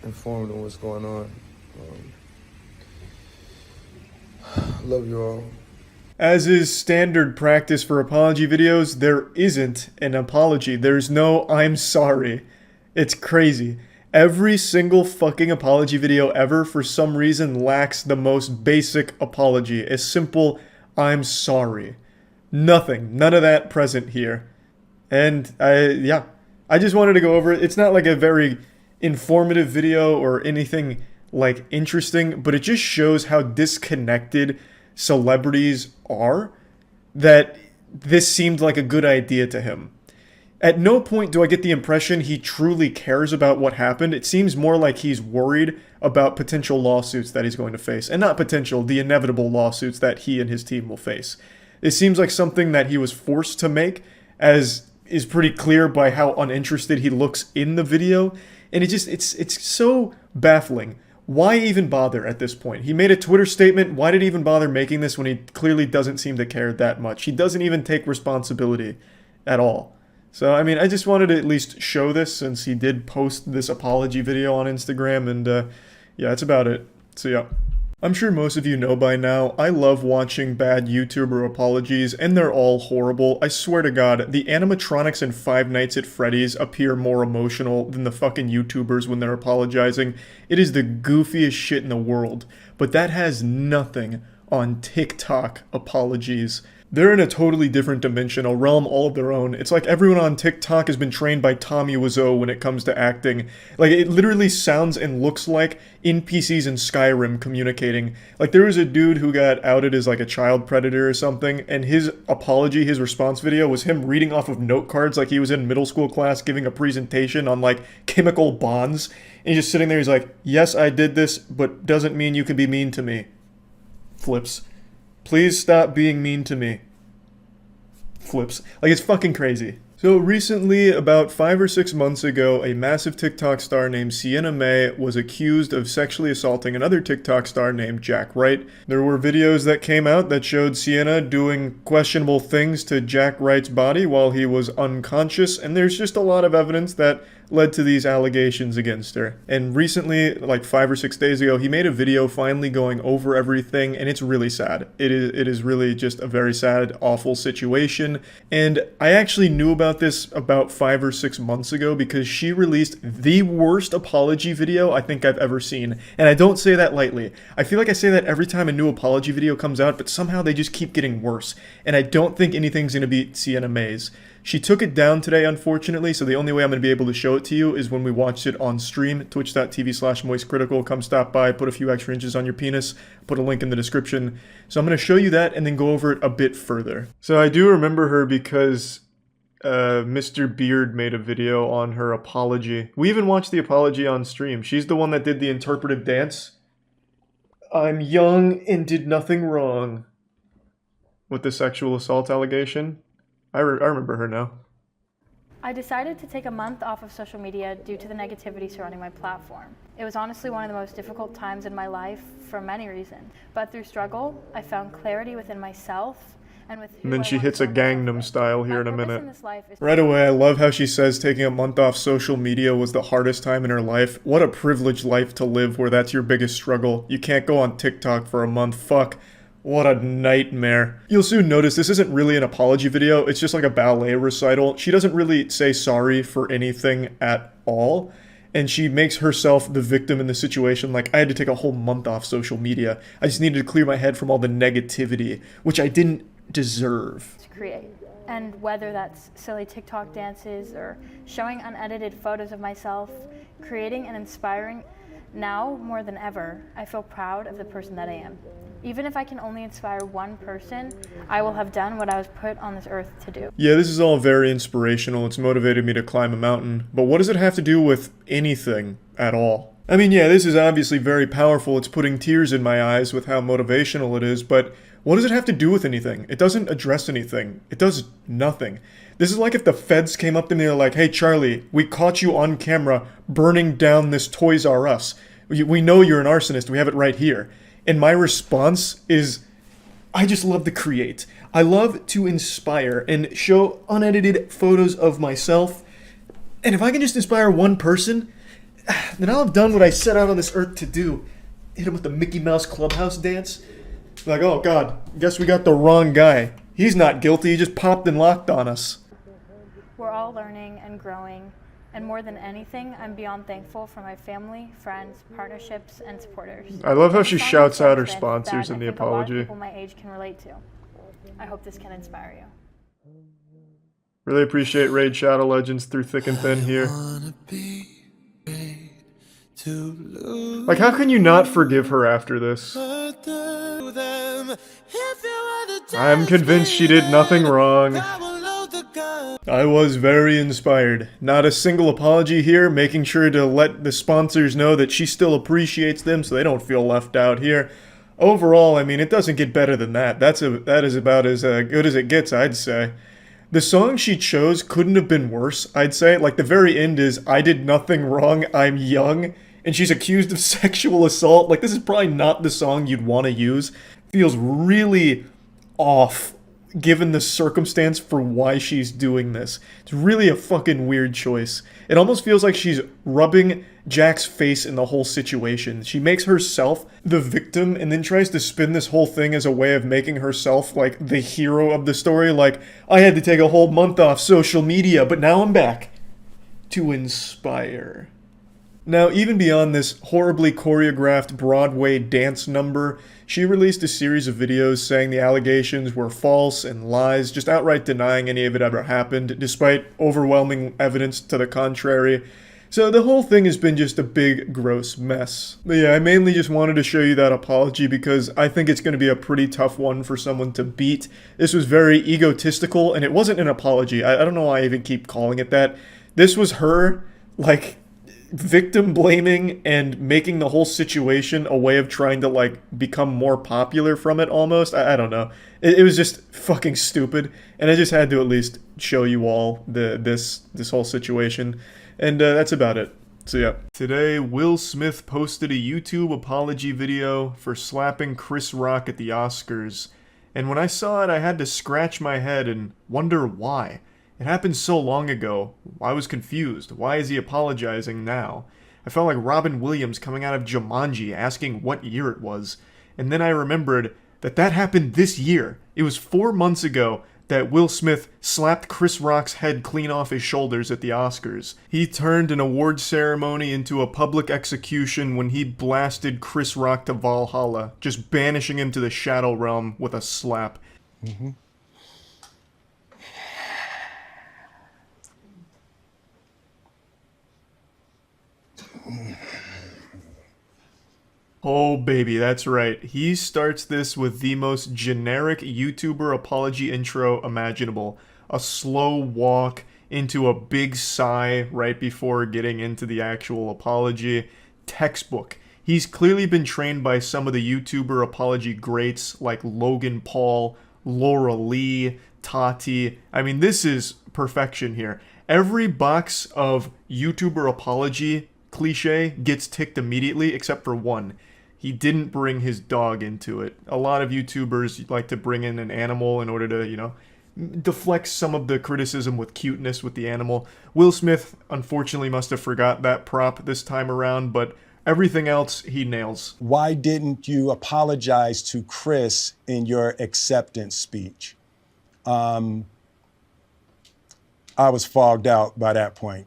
informed on what's going on. Love you all. As is standard practice for apology videos, there isn't an apology. There's no I'm sorry. It's crazy. Every single fucking apology video ever, for some reason, lacks the most basic apology. A simple I'm sorry. Nothing. None of that present here. And I just wanted to go over it. It's not like a very informative video or anything like interesting, but it just shows how disconnected celebrities are, that this seemed like a good idea to him. At no point do I get the impression he truly cares about what happened. It seems more like he's worried about potential lawsuits that he's going to face. And not potential, the inevitable lawsuits that he and his team will face. It seems like something that he was forced to make, as is pretty clear by how uninterested he looks in the video. And it's so baffling. Why even bother at this point? He made a Twitter statement. Why did he even bother making this when he clearly doesn't seem to care that much? He doesn't even take responsibility at all. So, I mean, I just wanted to at least show this since he did post this apology video on Instagram. And, yeah, that's about it. See ya. I'm sure most of you know by now, I love watching bad YouTuber apologies, and they're all horrible. I swear to God, the animatronics in Five Nights at Freddy's appear more emotional than the fucking YouTubers when they're apologizing. It is the goofiest shit in the world, but that has nothing on TikTok apologies. They're in a totally different dimension, a realm all of their own. It's like everyone on TikTok has been trained by Tommy Wiseau when it comes to acting. Like, it literally sounds and looks like NPCs in Skyrim communicating. Like, there was a dude who got outed as like a child predator or something, and his apology, his response video was him reading off of note cards like he was in middle school class giving a presentation on like chemical bonds. And he's just sitting there, he's like, yes, I did this, but doesn't mean you can be mean to me. Flips. Please stop being mean to me. Flips. Like, it's fucking crazy. So recently, about 5 or 6 months ago, a massive TikTok star named Sienna May was accused of sexually assaulting another TikTok star named Jack Wright. There were videos that came out that showed Sienna doing questionable things to Jack Wright's body while he was unconscious, and there's just a lot of evidence that led to these allegations against her. And recently, like 5 or 6 days ago, he made a video finally going over everything, and it's really sad. It is really just a very sad, awful situation. And I actually knew about this about 5 or 6 months ago because she released the worst apology video I think I've ever seen. And I don't say that lightly. I feel like I say that every time a new apology video comes out, but somehow they just keep getting worse. And I don't think anything's gonna beat Sienna May's. She took it down today, unfortunately, so the only way I'm going to be able to show it to you is when we watched it on stream, twitch.tv/MoistCritical. Come stop by, put a few extra inches on your penis, put a link in the description. So I'm going to show you that and then go over it a bit further. So I do remember her because Mr. Beard made a video on her apology. We even watched the apology on stream. She's the one that did the interpretive dance. I'm young and did nothing wrong. With the sexual assault allegation. I remember her now. I decided to take a month off of social media due to the negativity surrounding my platform. It was honestly one of the most difficult times in my life for many reasons. But through struggle, I found clarity within myself and with who And then I she want hits to a surround myself Gangnam with. Style here My in a purpose minute. in this life is Right away, I love how she says taking a month off social media was the hardest time in her life. What a privileged life to live where that's your biggest struggle. You can't go on TikTok for a month. Fuck. What a nightmare. You'll soon notice this isn't really an apology video, it's just like a ballet recital. She doesn't really say sorry for anything at all, and she makes herself the victim in the situation. Like, I had to take a whole month off social media. I just needed to clear my head from all the negativity, which I didn't deserve. to create. And whether that's silly TikTok dances or showing unedited photos of myself, creating and inspiring, now more than ever, I feel proud of the person that I am. Even if I can only inspire one person, I will have done what I was put on this earth to do. Yeah, this is all very inspirational. It's motivated me to climb a mountain. But what does it have to do with anything at all? I mean, yeah, this is obviously very powerful. It's putting tears in my eyes with how motivational it is, but what does it have to do with anything? It doesn't address anything. It does nothing. This is like if the feds came up to me and they're like, hey, Charlie, we caught you on camera burning down this Toys R Us. We know you're an arsonist. We have it right here. And my response is, I just love to create. I love to inspire and show unedited photos of myself. And if I can just inspire one person, then I'll have done what I set out on this earth to do. Hit him with the Mickey Mouse Clubhouse dance. Like, oh God, guess we got the wrong guy. He's not guilty, he just popped and locked on us. We're all learning and growing, and more than anything, I'm beyond thankful for my family, friends, partnerships, and supporters. I love how she It's shouts out her something sponsors that in the I think a lot of apology. people my age can relate to. I hope this can inspire you. Really appreciate Raid Shadow Legends through thick and thin here. Like, how can you not forgive her after this? I'm convinced she did nothing wrong. I was very inspired. Not a single apology here, making sure to let the sponsors know that she still appreciates them so they don't feel left out here. Overall, I mean, it doesn't get better than that. That is about as good as it gets, I'd say. The song she chose couldn't have been worse, I'd say. Like, the very end is, I did nothing wrong, I'm young, and she's accused of sexual assault. Like, this is probably not the song you'd want to use. Feels really off given the circumstance for why she's doing this. It's really a fucking weird choice. It almost feels like she's rubbing Jack's face in the whole situation. She makes herself the victim and then tries to spin this whole thing as a way of making herself like the hero of the story. Like, I had to take a whole month off social media, but now I'm back to inspire. Now, even beyond this horribly choreographed Broadway dance number, she released a series of videos saying the allegations were false and lies, just outright denying any of it ever happened, despite overwhelming evidence to the contrary. So the whole thing has been just a big, gross mess. But yeah, I mainly just wanted to show you that apology because I think it's going to be a pretty tough one for someone to beat. This was very egotistical, and it wasn't an apology. I don't know why I even keep calling it that. This was her, like, victim blaming and making the whole situation a way of trying to like become more popular from it almost. I don't know. It was just fucking stupid, and I just had to at least show you all this whole situation, and that's about it. So yeah. Today, Will Smith posted a YouTube apology video for slapping Chris Rock at the Oscars, and when I saw it, I had to scratch my head and wonder why. It happened so long ago. I was confused. Why is he apologizing now? I felt like Robin Williams coming out of Jumanji asking what year it was. And then I remembered that happened this year. It was 4 months ago that Will Smith slapped Chris Rock's head clean off his shoulders at the Oscars. He turned an award ceremony into a public execution when he blasted Chris Rock to Valhalla, just banishing him to the Shadow Realm with a slap. Mm-hmm. Oh baby, that's right. He starts this with the most generic YouTuber apology intro imaginable. A slow walk into a big sigh right before getting into the actual apology. Textbook. He's clearly been trained by some of the YouTuber apology greats like Logan Paul, Laura Lee, Tati. I mean, this is perfection here. Every box of YouTuber apology cliche gets ticked immediately except for one. He didn't bring his dog into it. A lot of YouTubers like to bring in an animal in order to, deflect some of the criticism with cuteness with the animal. Will Smith, unfortunately, must have forgot that prop this time around, but everything else he nails. Why didn't you apologize to Chris in your acceptance speech? I was fogged out by that point.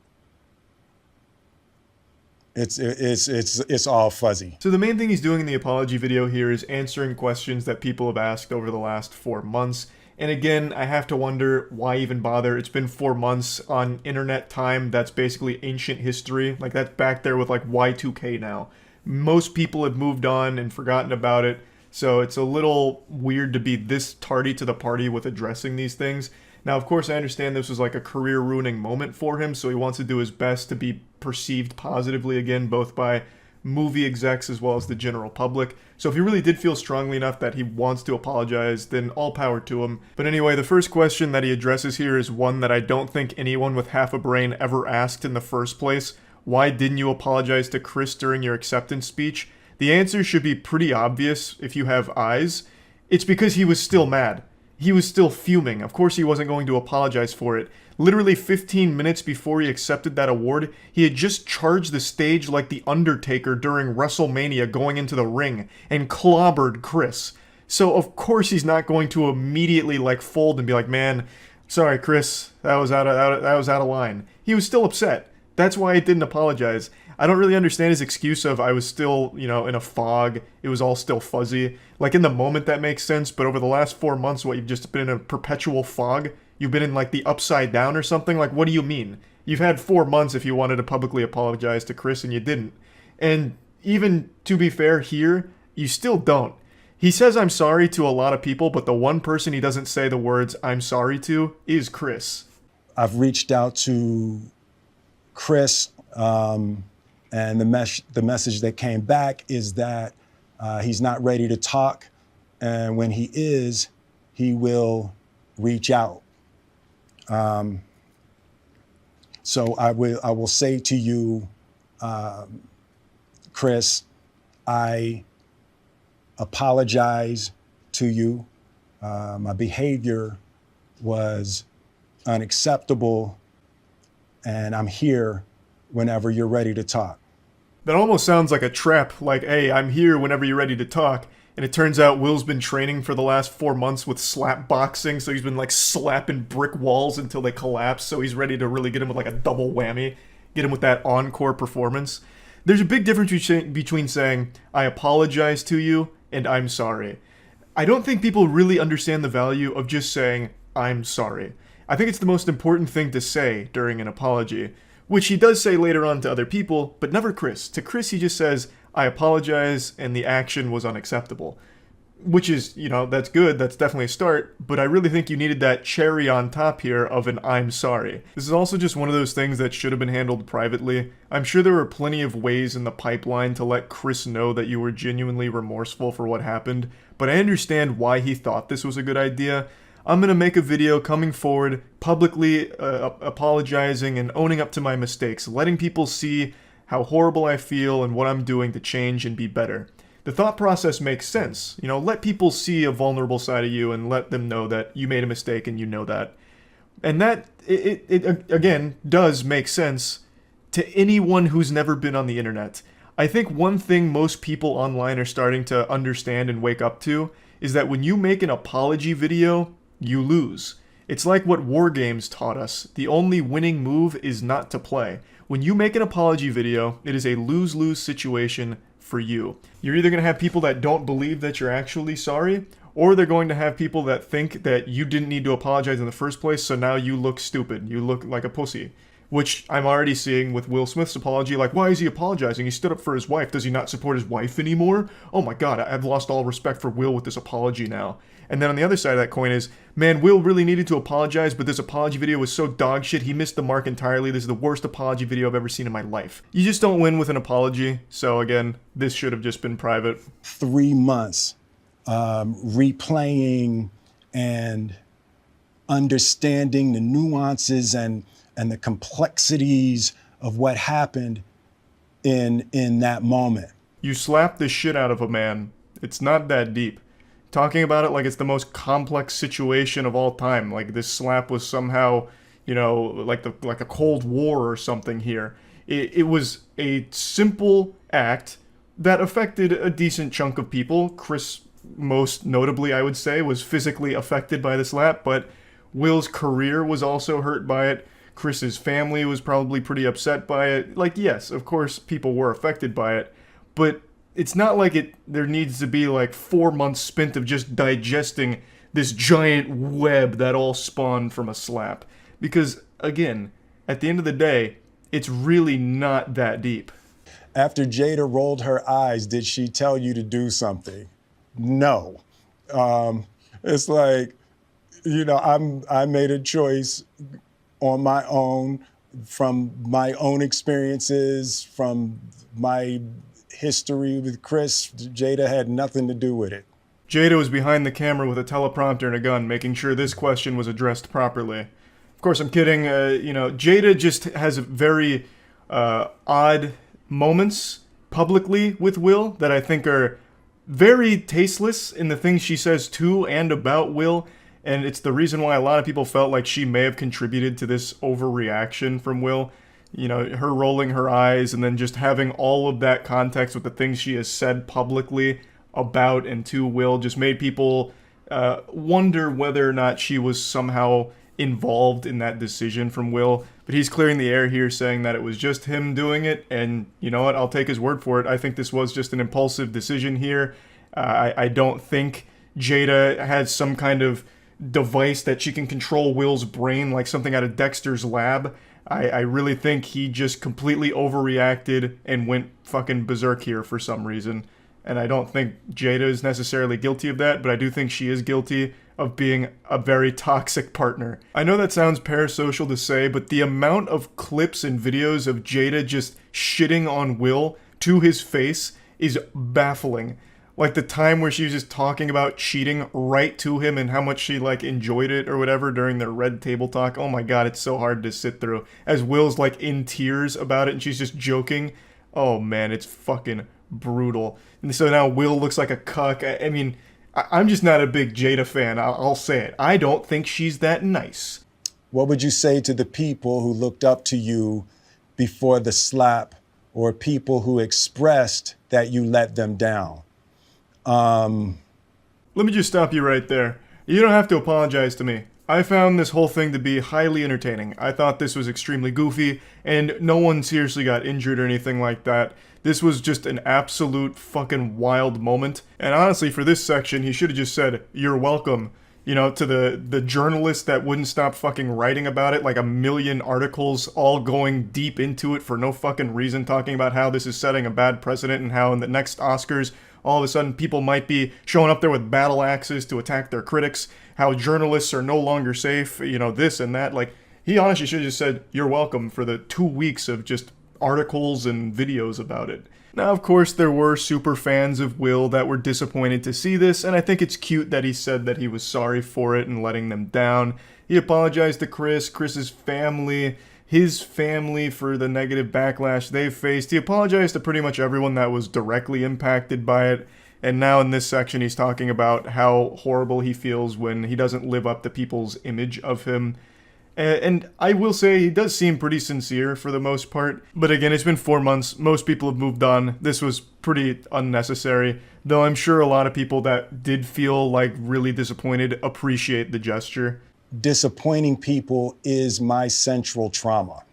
It's all fuzzy. So the main thing he's doing in the apology video here is answering questions that people have asked over the last 4 months. And again, I have to wonder why even bother. It's been 4 months on internet time. That's basically ancient history. Like, that's back there with like Y2K now. Most people have moved on and forgotten about it. So it's a little weird to be this tardy to the party with addressing these things. Now, of course, I understand this was like a career-ruining moment for him, so he wants to do his best to be perceived positively again, both by movie execs as well as the general public. So if he really did feel strongly enough that he wants to apologize, then all power to him. But anyway, the first question that he addresses here is one that I don't think anyone with half a brain ever asked in the first place. Why didn't you apologize to Chris during your acceptance speech? The answer should be pretty obvious if you have eyes. It's because he was still mad. He was still fuming. Of course he wasn't going to apologize for it. Literally 15 minutes before he accepted that award, he had just charged the stage like The Undertaker during WrestleMania going into the ring and clobbered Chris. So of course he's not going to immediately like fold and be like, man, sorry Chris, that was out of line. He was still upset. That's why he didn't apologize. I don't really understand his excuse of I was still, in a fog. It was all still fuzzy. Like in the moment that makes sense, but over the last 4 months, what, you've just been in a perpetual fog? You've been in like the upside down or something? Like, what do you mean? You've had 4 months if you wanted to publicly apologize to Chris and you didn't. And even to be fair here, you still don't. He says I'm sorry to a lot of people, but the one person he doesn't say the words I'm sorry to is Chris. I've reached out to Chris, and the message that came back is that he's not ready to talk, and when he is, he will reach out. So I will say to you, Chris, I apologize to you My behavior was unacceptable, and I'm here whenever you're ready to talk. That almost sounds like a trap, like, hey, I'm here whenever you're ready to talk. And it turns out Will's been training for the last 4 months with slap boxing, so he's been like slapping brick walls until they collapse, so he's ready to really get him with like a double whammy, get him with that encore performance. There's a big difference between saying, I apologize to you, and I'm sorry. I don't think people really understand the value of just saying, I'm sorry. I think it's the most important thing to say during an apology, which he does say later on to other people, but never Chris. To Chris, he just says, I apologize, and the action was unacceptable. Which is, that's good, that's definitely a start, but I really think you needed that cherry on top here of an I'm sorry. This is also just one of those things that should have been handled privately. I'm sure there were plenty of ways in the pipeline to let Chris know that you were genuinely remorseful for what happened, but I understand why he thought this was a good idea. I'm going to make a video coming forward, publicly apologizing and owning up to my mistakes, letting people see how horrible I feel and what I'm doing to change and be better. The thought process makes sense. Let people see a vulnerable side of you and let them know that you made a mistake and you know that. And that, it again, does make sense to anyone who's never been on the internet. I think one thing most people online are starting to understand and wake up to is that when you make an apology video, you lose. It's like what war games taught us. The only winning move is not to play. When you make an apology video, it is a lose-lose situation for you. You're either going to have people that don't believe that you're actually sorry, or they're going to have people that think that you didn't need to apologize in the first place, so now you look stupid. You look like a pussy. Which I'm already seeing with Will Smith's apology, like, why is he apologizing? He stood up for his wife. Does he not support his wife anymore? Oh my god, I've lost all respect for Will with this apology now. And then on the other side of that coin is, man, Will really needed to apologize, but this apology video was so dog shit, he missed the mark entirely. This is the worst apology video I've ever seen in my life. You just don't win with an apology, so again, this should have just been private. 3 months replaying and understanding the nuances and the complexities of what happened in that moment. You slapped the shit out of a man. It's not that deep. Talking about it like it's the most complex situation of all time, like this slap was somehow, like a Cold War or something here. It was a simple act that affected a decent chunk of people. Chris, most notably, I would say, was physically affected by the slap, but Will's career was also hurt by it. Chris's family was probably pretty upset by it. Like, yes, of course, people were affected by it, but it's not like there needs to be like 4 months spent of just digesting this giant web that all spawned from a slap. Because, again, at the end of the day, it's really not that deep. After Jada rolled her eyes, did she tell you to do something? No. It's like, I made a choice on my own, from my own experiences, from my history with Chris. Jada had nothing to do with it. Jada was behind the camera with a teleprompter and a gun, making sure this question was addressed properly. Of course, I'm kidding. Jada just has very odd moments publicly with Will that I think are very tasteless in the things she says to and about Will. And it's the reason why a lot of people felt like she may have contributed to this overreaction from Will. Her rolling her eyes and then just having all of that context with the things she has said publicly about and to Will just made people wonder whether or not she was somehow involved in that decision from Will. But he's clearing the air here, saying that it was just him doing it. And you know what? I'll take his word for it. I think this was just an impulsive decision here. I don't think Jada has some kind of device that she can control Will's brain like something out of Dexter's lab. I really think he just completely overreacted and went fucking berserk here for some reason. And I don't think Jada is necessarily guilty of that, but I do think she is guilty of being a very toxic partner. I know that sounds parasocial to say, but the amount of clips and videos of Jada just shitting on Will to his face is baffling. Like the time where she was just talking about cheating right to him and how much she enjoyed it or whatever during their red table talk. Oh my god, it's so hard to sit through. As Will's in tears about it and she's just joking. Oh man, it's fucking brutal. And so now Will looks like a cuck. I mean, I'm just not a big Jada fan. I'll say it. I don't think she's that nice. What would you say to the people who looked up to you before the slap, or people who expressed that you let them down? Let me just stop you right there. You don't have to apologize to me. I found this whole thing to be highly entertaining. I thought this was extremely goofy, and no one seriously got injured or anything like that. This was just an absolute fucking wild moment. And honestly, for this section, he should have just said, "You're welcome." You know, to the journalist that wouldn't stop fucking writing about it, like a million articles all going deep into it for no fucking reason, talking about how this is setting a bad precedent and how in the next Oscars, all of a sudden people might be showing up there with battle axes to attack their critics, how journalists are no longer safe, you know, this and that. Like, he honestly should have just said, "You're welcome," for the 2 weeks of just articles and videos about it. Now, of course, there were super fans of Will that were disappointed to see this, and I think it's cute that he said that he was sorry for it and letting them down. He apologized to Chris's family, his family, for the negative backlash they've faced. He apologized to pretty much everyone that was directly impacted by it. And now in this section, he's talking about how horrible he feels when he doesn't live up to people's image of him. And I will say he does seem pretty sincere for the most part. But again, it's been 4 months. Most people have moved on. This was pretty unnecessary. Though I'm sure a lot of people that did feel like really disappointed appreciate the gesture. Disappointing people is my central trauma.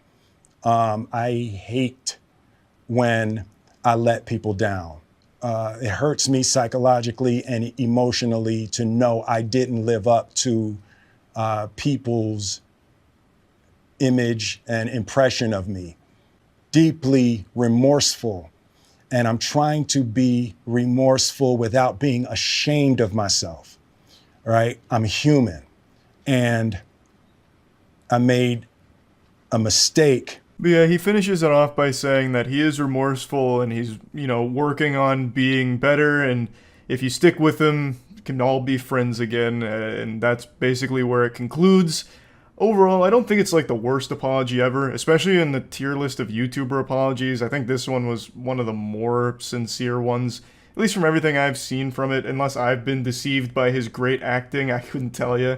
I hate when I let people down. It hurts me psychologically and emotionally to know I didn't live up to people's image and impression of me. Deeply remorseful. And I'm trying to be remorseful without being ashamed of myself, right? I'm human. And I made a mistake. But yeah, he finishes it off by saying that he is remorseful and he's, you know, working on being better. And if you stick with him, you can all be friends again. And that's basically where it concludes. Overall, I don't think it's like the worst apology ever, especially in the tier list of YouTuber apologies. I think this one was one of the more sincere ones, at least from everything I've seen from it. Unless I've been deceived by his great acting, I couldn't tell you.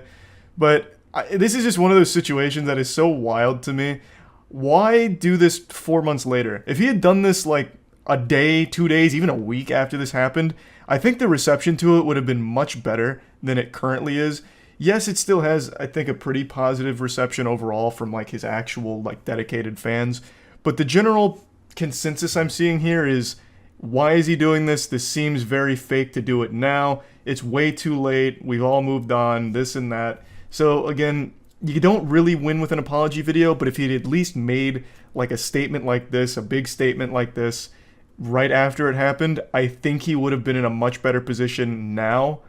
But this is just one of those situations that is so wild to me. Why do this 4 months later? If he had done this like a day, 2 days, even a week after this happened, I think the reception to it would have been much better than it currently is. Yes, it still has, I think, a pretty positive reception overall from like his actual like dedicated fans. But the general consensus I'm seeing here is, why is he doing this? This seems very fake to do it now. It's way too late. We've all moved on, this and that. So again, you don't really win with an apology video, but if he'd at least made like a statement like this, a big statement like this, right after it happened, I think he would have been in a much better position now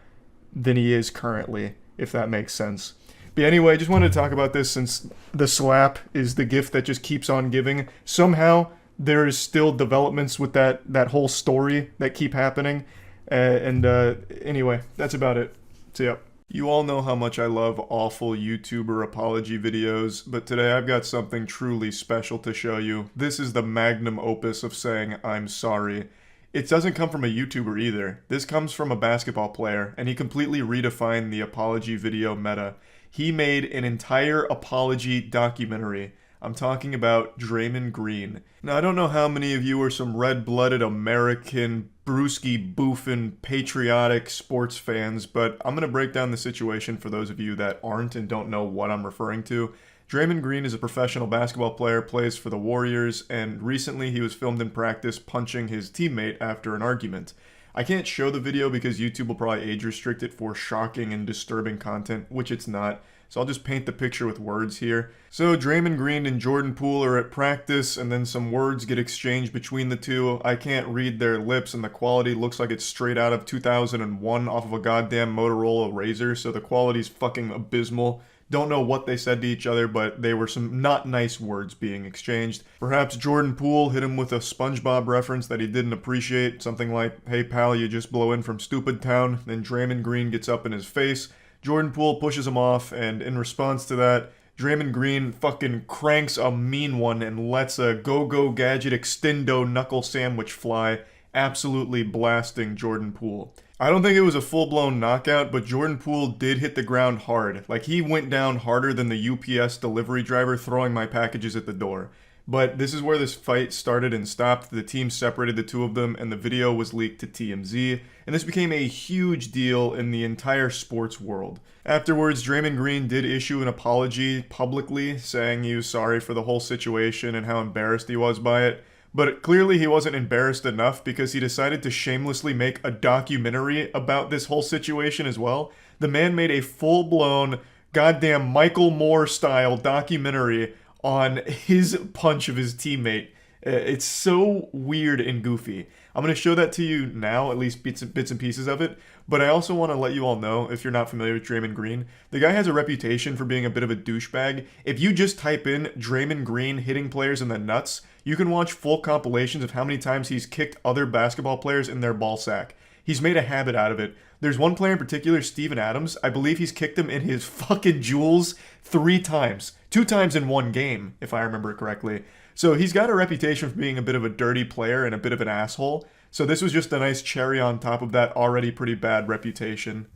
than he is currently, if that makes sense. But anyway, I just wanted to talk about this since the slap is the gift that just keeps on giving. Somehow, there is still developments with that whole story that keep happening. Anyway, that's about it. See ya. You all know how much I love awful YouTuber apology videos, but today I've got something truly special to show you. This is the magnum opus of saying I'm sorry. It doesn't come from a YouTuber either. This comes from a basketball player, and he completely redefined the apology video meta. He made an entire apology documentary. I'm talking about Draymond Green. Now, I don't know how many of you are some red-blooded American, brewski boofing, patriotic sports fans, but I'm going to break down the situation for those of you that aren't and don't know what I'm referring to. Draymond Green is a professional basketball player, plays for the Warriors, and recently he was filmed in practice punching his teammate after an argument. I can't show the video because YouTube will probably age restrict it for shocking and disturbing content, which it's not. So I'll just paint the picture with words here. So Draymond Green and Jordan Poole are at practice, and then some words get exchanged between the two. I can't read their lips, and the quality looks like it's straight out of 2001 off of a goddamn Motorola Razr, so the quality's fucking abysmal. Don't know what they said to each other, but they were some not nice words being exchanged. Perhaps Jordan Poole hit him with a SpongeBob reference that he didn't appreciate, something like, "Hey pal, you just blow in from Stupid Town." Then Draymond Green gets up in his face. Jordan Poole pushes him off, and in response to that, Draymond Green fucking cranks a mean one and lets a go-go gadget extendo knuckle sandwich fly, absolutely blasting Jordan Poole. I don't think it was a full-blown knockout, but Jordan Poole did hit the ground hard. Like, he went down harder than the UPS delivery driver throwing my packages at the door. But this is where this fight started and stopped. The team separated the two of them, and the video was leaked to TMZ. And this became a huge deal in the entire sports world. Afterwards, Draymond Green did issue an apology publicly, saying he was sorry for the whole situation and how embarrassed he was by it. But clearly he wasn't embarrassed enough because he decided to shamelessly make a documentary about this whole situation as well. The man made a full-blown, goddamn Michael Moore-style documentary on his punch of his teammate. It's so weird and goofy. I'm going to show that to you now, at least bits and pieces of it. But I also want to let you all know, if you're not familiar with Draymond Green, the guy has a reputation for being a bit of a douchebag. If you just type in Draymond Green hitting players in the nuts, you can watch full compilations of how many times he's kicked other basketball players in their ball sack. He's made a habit out of it. There's one player in particular, Steven Adams. I believe he's kicked him in his fucking jewels 3 times. 2 times in one game, if I remember it correctly. So he's got a reputation for being a bit of a dirty player and a bit of an asshole. So this was just a nice cherry on top of that already pretty bad reputation.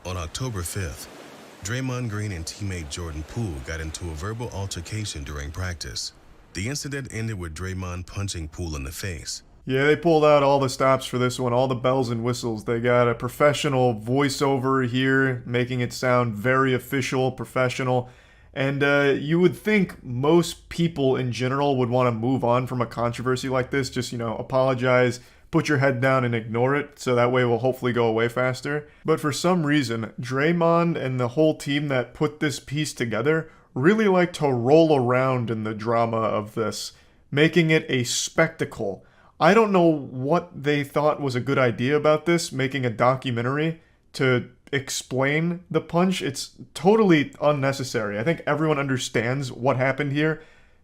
On October 5th, Draymond Green and teammate Jordan Poole got into a verbal altercation during practice. The incident ended with Draymond punching Poole in the face. Yeah, they pulled out all the stops for this one, all the bells and whistles. They got a professional voiceover here, making it sound very official, professional. And you would think most people in general would want to move on from a controversy like this. Just, apologize, put your head down and ignore it. So that way we'll hopefully go away faster. But for some reason, Draymond and the whole team that put this piece together really like to roll around in the drama of this, making it a spectacle. I don't know what they thought was a good idea about this, making a documentary to explain the punch. It's totally unnecessary. I think everyone understands what happened here.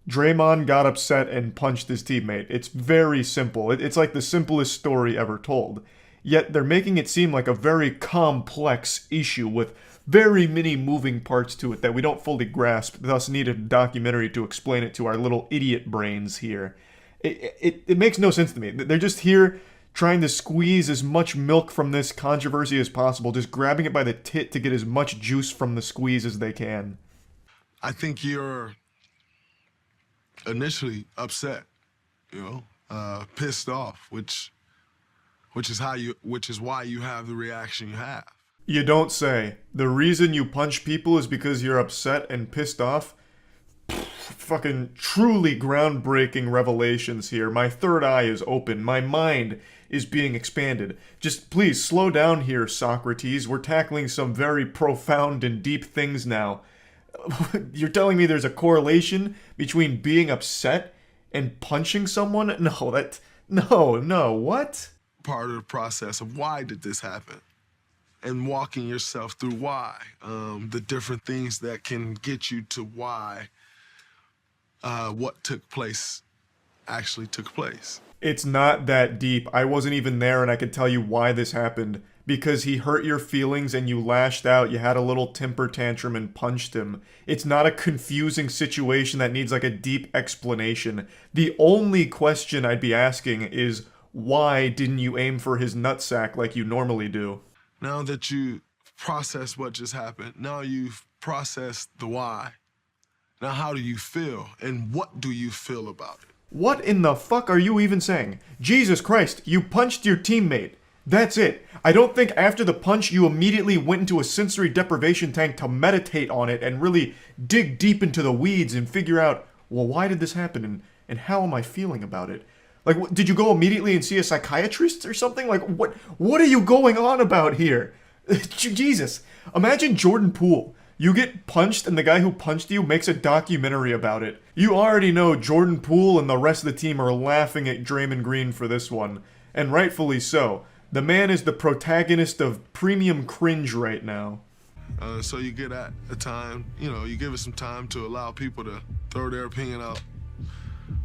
Draymond got upset and punched his teammate. It's very simple. It's like the simplest story ever told. Yet they're making it seem like a very complex issue with very many moving parts to it that we don't fully grasp, thus need a documentary to explain it to our little idiot brains here. It makes no sense to me. They're just here trying to squeeze as much milk from this controversy as possible, just grabbing it by the tit to get as much juice from the squeeze as they can. I think you're initially upset, pissed off, which is why you have the reaction you have. You don't say. The reason you punch people is because you're upset and pissed off? Fucking truly groundbreaking revelations here. My third eye is open. My mind is being expanded. Just please slow down here, Socrates. We're tackling some very profound and deep things now. You're telling me there's a correlation between being upset and punching someone? No, what? Part of the process of why did this happen? And walking yourself through why. The different things that can get you to why what took place actually took place. It's not that deep. I wasn't even there and I could tell you why this happened. Because he hurt your feelings and you lashed out, you had a little temper tantrum and punched him. It's not a confusing situation that needs like a deep explanation. The only question I'd be asking is, why didn't you aim for his nutsack like you normally do? Now that you process what just happened, now you've processed the why. Now how do you feel and what do you feel about it? What in the fuck are you even saying? Jesus Christ, you punched your teammate. That's it. I don't think after the punch you immediately went into a sensory deprivation tank to meditate on it and really dig deep into the weeds and figure out, well, why did this happen and how am I feeling about it? Like, did you go immediately and see a psychiatrist or something? Like, what are you going on about here? Jesus. Imagine Jordan Poole. You get punched and the guy who punched you makes a documentary about it. You already know Jordan Poole and the rest of the team are laughing at Draymond Green for this one. And rightfully so. The man is the protagonist of premium cringe right now. So you get at a time, you give it some time to allow people to throw their opinion out,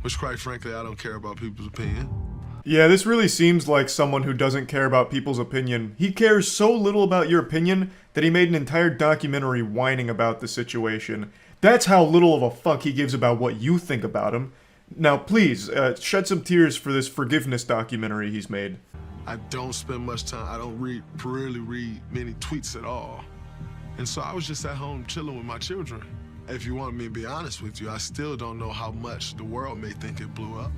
which quite frankly, I don't care about people's opinion. Yeah, this really seems like someone who doesn't care about people's opinion. He cares so little about your opinion that he made an entire documentary whining about the situation. That's how little of a fuck he gives about what you think about him. Now please, shed some tears for this forgiveness documentary he's made. I don't spend much time, I don't really read many tweets at all. And so I was just at home chilling with my children. If you want me to be honest with you, I still don't know how much the world may think it blew up.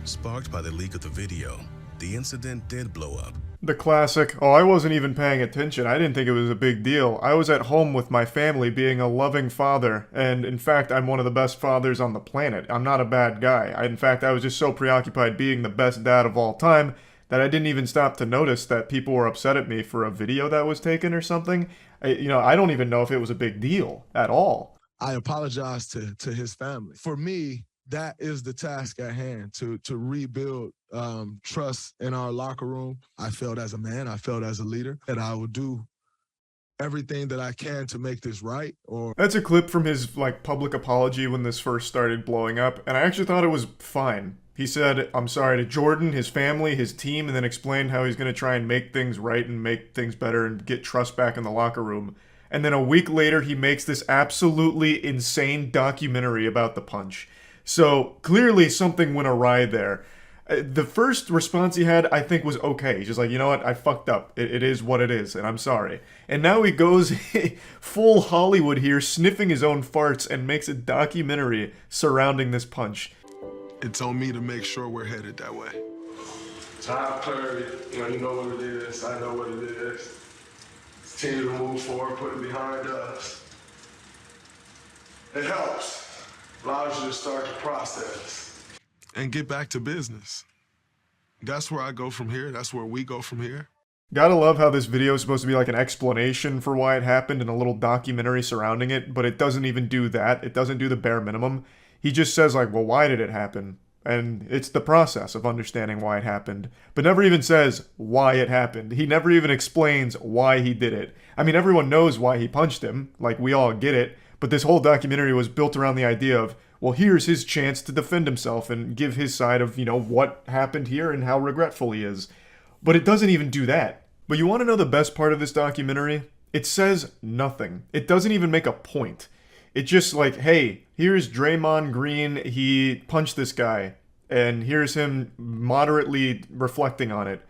Sparked by the leak of the video, the incident did blow up. The classic, oh, I wasn't even paying attention. I didn't think it was a big deal. I was at home with my family being a loving father, and in fact, I'm one of the best fathers on the planet. I'm not a bad guy. In fact, I was just so preoccupied being the best dad of all time that I didn't even stop to notice that people were upset at me for a video that was taken or something. I don't even know if it was a big deal at all. I apologize to his family. For me, that is the task at hand, to rebuild trust in our locker room. I felt as a man, I felt as a leader, that I would do everything that I can to make this right. That's a clip from his public apology when this first started blowing up, and I actually thought it was fine. He said, I'm sorry to Jordan, his family, his team, and then explained how he's going to try and make things right and make things better and get trust back in the locker room. And then a week later, he makes this absolutely insane documentary about the punch. So clearly something went awry there. The first response he had, I think, was okay. He's just like, you know what, I fucked up. It is what it is, and I'm sorry. And now he goes full Hollywood here, sniffing his own farts, and makes a documentary surrounding this punch. It's on me to make sure we're headed that way. Time, clarity, you know what it is, I know what it is. Continue to move forward, put it behind us. It helps. Allows you to start the process. And get back to business. That's where I go from here. That's where we go from here. Gotta love how this video is supposed to be like an explanation for why it happened and a little documentary surrounding it, but it doesn't even do that. It doesn't do the bare minimum. He just says well, why did it happen? And it's the process of understanding why it happened, but never even says why it happened. He never even explains why he did it. I mean, everyone knows why he punched him, we all get it, but this whole documentary was built around the idea of, well, here's his chance to defend himself and give his side of, what happened here and how regretful he is. But it doesn't even do that. But you want to know the best part of this documentary? It says nothing. It doesn't even make a point. It's just hey, here's Draymond Green, he punched this guy, and here's him moderately reflecting on it.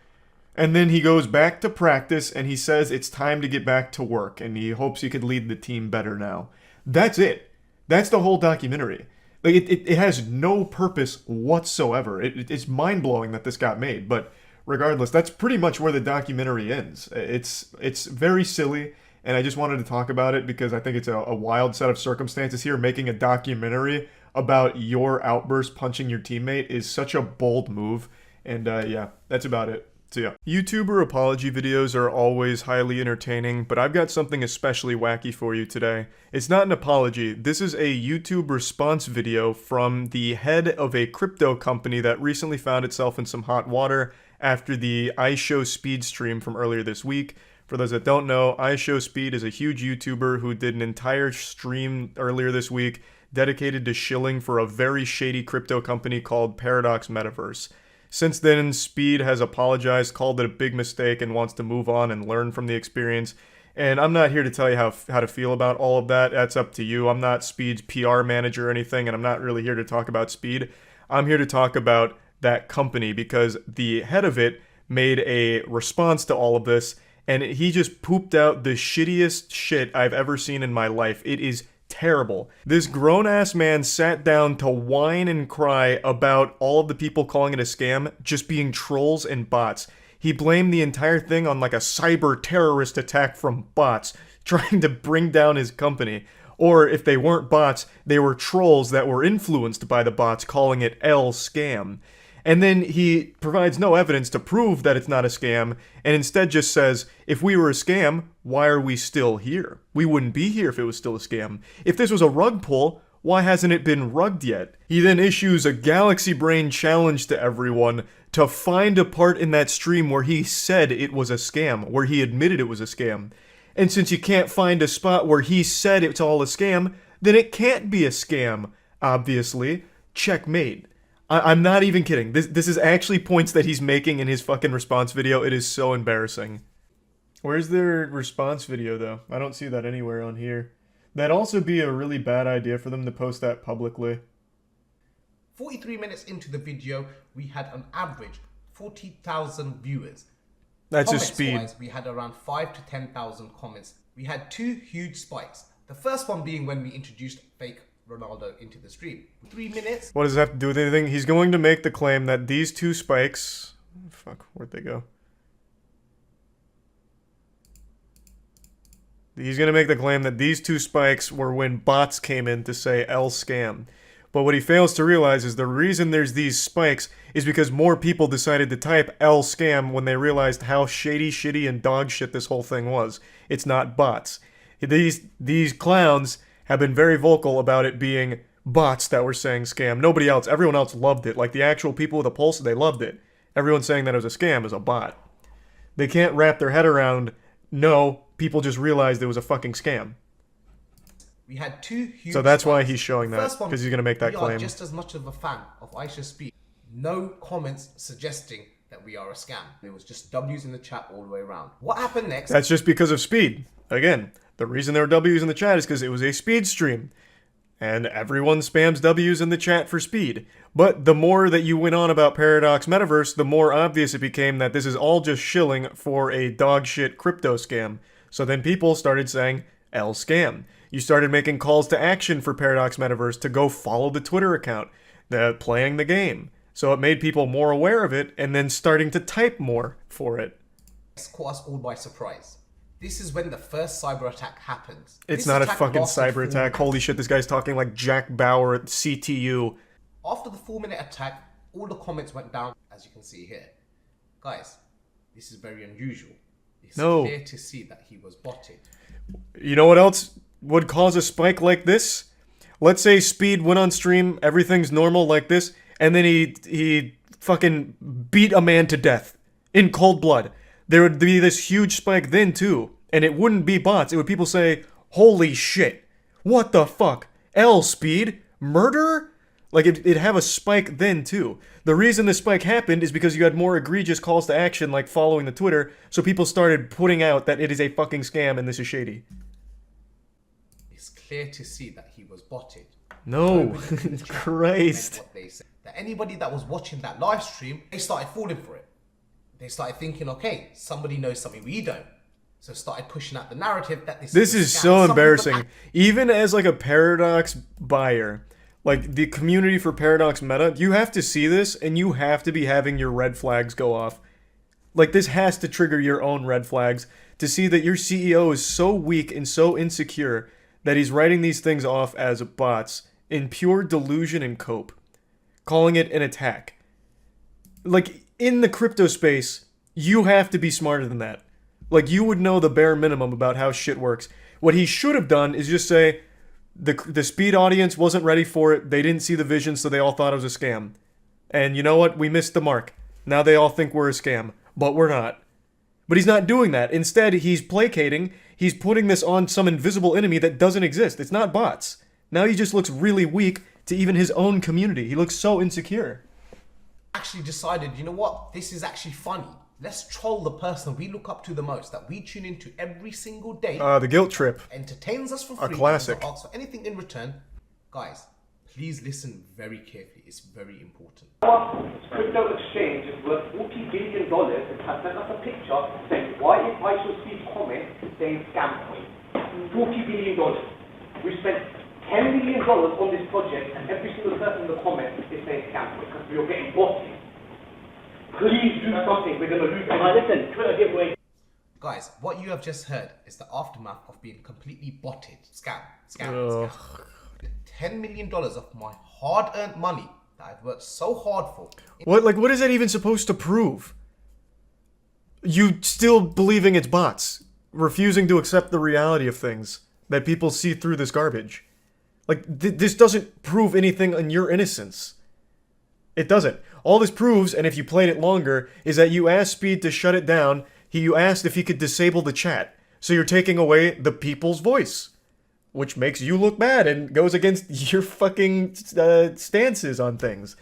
And then he goes back to practice, and he says it's time to get back to work, and he hopes he could lead the team better now. That's it. That's the whole documentary. It has no purpose whatsoever. It's mind-blowing that this got made, but regardless, that's pretty much where the documentary ends. It's very silly. And I just wanted to talk about it because I think it's a wild set of circumstances here. Making a documentary about your outburst punching your teammate is such a bold move. And yeah, that's about it. So yeah. YouTuber apology videos are always highly entertaining, but I've got something especially wacky for you today. It's not an apology. This is a YouTube response video from the head of a crypto company that recently found itself in some hot water after the iShowSpeed stream from earlier this week. For those that don't know, iShowSpeed is a huge YouTuber who did an entire stream earlier this week dedicated to shilling for a very shady crypto company called Paradox Metaverse. Since then, Speed has apologized, called it a big mistake, and wants to move on and learn from the experience. And I'm not here to tell you how to feel about all of that. That's up to you. I'm not Speed's PR manager or anything, and I'm not really here to talk about Speed. I'm here to talk about that company because the head of it made a response to all of this, and he just pooped out the shittiest shit I've ever seen in my life. It is terrible. This grown-ass man sat down to whine and cry about all of the people calling it a scam just being trolls and bots. He blamed the entire thing on a cyber terrorist attack from bots trying to bring down his company. Or if they weren't bots, they were trolls that were influenced by the bots calling it scam. And then he provides no evidence to prove that it's not a scam, and instead just says, if we were a scam, why are we still here? We wouldn't be here if it was still a scam. If this was a rug pull, why hasn't it been rugged yet? He then issues a Galaxy Brain challenge to everyone to find a part in that stream where he said it was a scam, where he admitted it was a scam. And since you can't find a spot where he said it's all a scam, then it can't be a scam, obviously. Checkmate. I'm not even kidding. This is actually points that he's making in his fucking response video. It is so embarrassing. Where's their response video, though? I don't see that anywhere on here. That'd also be a really bad idea for them to post that publicly. 43 minutes into the video, we had an average 40,000 viewers. That's his speed. Comments-wise, we had around 5 to 10,000 comments. We had 2 huge spikes. The first one being when we introduced fake Ronaldo into the stream. 3 minutes. What does that have to do with anything? He's going to make the claim that these 2 spikes... Fuck, where'd they go? He's going to make the claim that these 2 spikes were when bots came in to say L scam. But what he fails to realize is the reason there's these spikes is because more people decided to type L scam when they realized how shady, shitty, and dog shit this whole thing was. It's not bots. These clowns have been very vocal about it being bots that were saying scam. Nobody else, everyone else loved it. Like the actual people with a pulse, they loved it. Everyone saying that it was a scam is a bot. They can't wrap their head around, no, people just realized it was a fucking scam. We had 2 huge So that's why spikes. he's showing The that, first one, because he's going to make that we claim. are just as much of a fan of Aisha's speed. No comments suggesting that we are a scam. There was just W's in the chat all the way around. What happened next? That's just because of speed. Again, the reason there are W's in the chat is because it was a speed stream. And everyone spams W's in the chat for speed. But the more that you went on about Paradox Metaverse, the more obvious it became that this is all just shilling for a dogshit crypto scam. So then people started saying, L scam. You started making calls to action for Paradox Metaverse to go follow the Twitter account, playing the game. So it made people more aware of it and then starting to type more for it. It's caught us all by surprise. This is when the first cyber attack happens. It's This not a attack fucking lasted cyber 4 attack. minutes. Holy shit, this guy's talking like Jack Bauer at CTU. After the 4-minute attack, all the comments went down, as you can see here. Guys, this is very unusual. It's clear to see that he was botted. You know what else would cause a spike like this? Let's say Speed went on stream, everything's normal like this, and then he fucking beat a man to death in cold blood. There would be this huge spike then too, and it wouldn't be bots. It would people say, holy shit, what the fuck? L Speed? Murder? Like, it'd have a spike then, too. The reason the spike happened is because you had more egregious calls to action, like following the Twitter, so people started putting out that it is a fucking scam and this is shady. It's clear to see that he was botted. No, Nobody in the chat Christ. meant what they said. That anybody that was watching that live stream, they started falling for it. They started thinking, okay, somebody knows something we don't. So started pushing out the narrative that this is a scam. so Some embarrassing. people Even as like a Paradox buyer, like the community for Paradox Meta, you have to see this and you have to be having your red flags go off. Like this has to trigger your own red flags to see that your CEO is so weak and so insecure that he's writing these things off as bots in pure delusion and cope, calling it an attack. Like in the crypto space, you have to be smarter than that. Like you would know the bare minimum about how shit works. What he should have done is just say, the Speed audience wasn't ready for it. They didn't see the vision, so they all thought it was a scam. And you know what? We missed the mark. Now they all think we're a scam, but we're not. But he's not doing that. Instead, he's placating. He's putting this on some invisible enemy that doesn't exist. It's not bots. Now he just looks really weak to even his own community. He looks so insecure. actually decided, you know what? This is actually funny. Let's troll the person we look up to the most, that we tune into every single day. The guilt trip. Entertains us for free. A classic. Doesn't ask for anything in return. Guys, please listen very carefully. It's very important. Our crypto exchange is worth $40 billion and has sent us a picture saying, why is MoistCr1tikal comment saying scam coin? $40 billion. We spent $10 million on this project and every single person in the comment is saying scam coin because we are getting botted. Please do something. We're going to lose. Listen, Twitter giveaway. Guys, what you have just heard is the aftermath of being completely botted. Scam. $10 million of my hard-earned money that I've worked so hard for. What is that even supposed to prove? You still believing it's bots, refusing to accept the reality of things, that people see through this garbage. Like, this doesn't prove anything on your innocence. It doesn't. All this proves, and if you played it longer, is that you asked Speed to shut it down. You asked if he could disable the chat. So you're taking away the people's voice, which makes you look bad and goes against your fucking stances on things.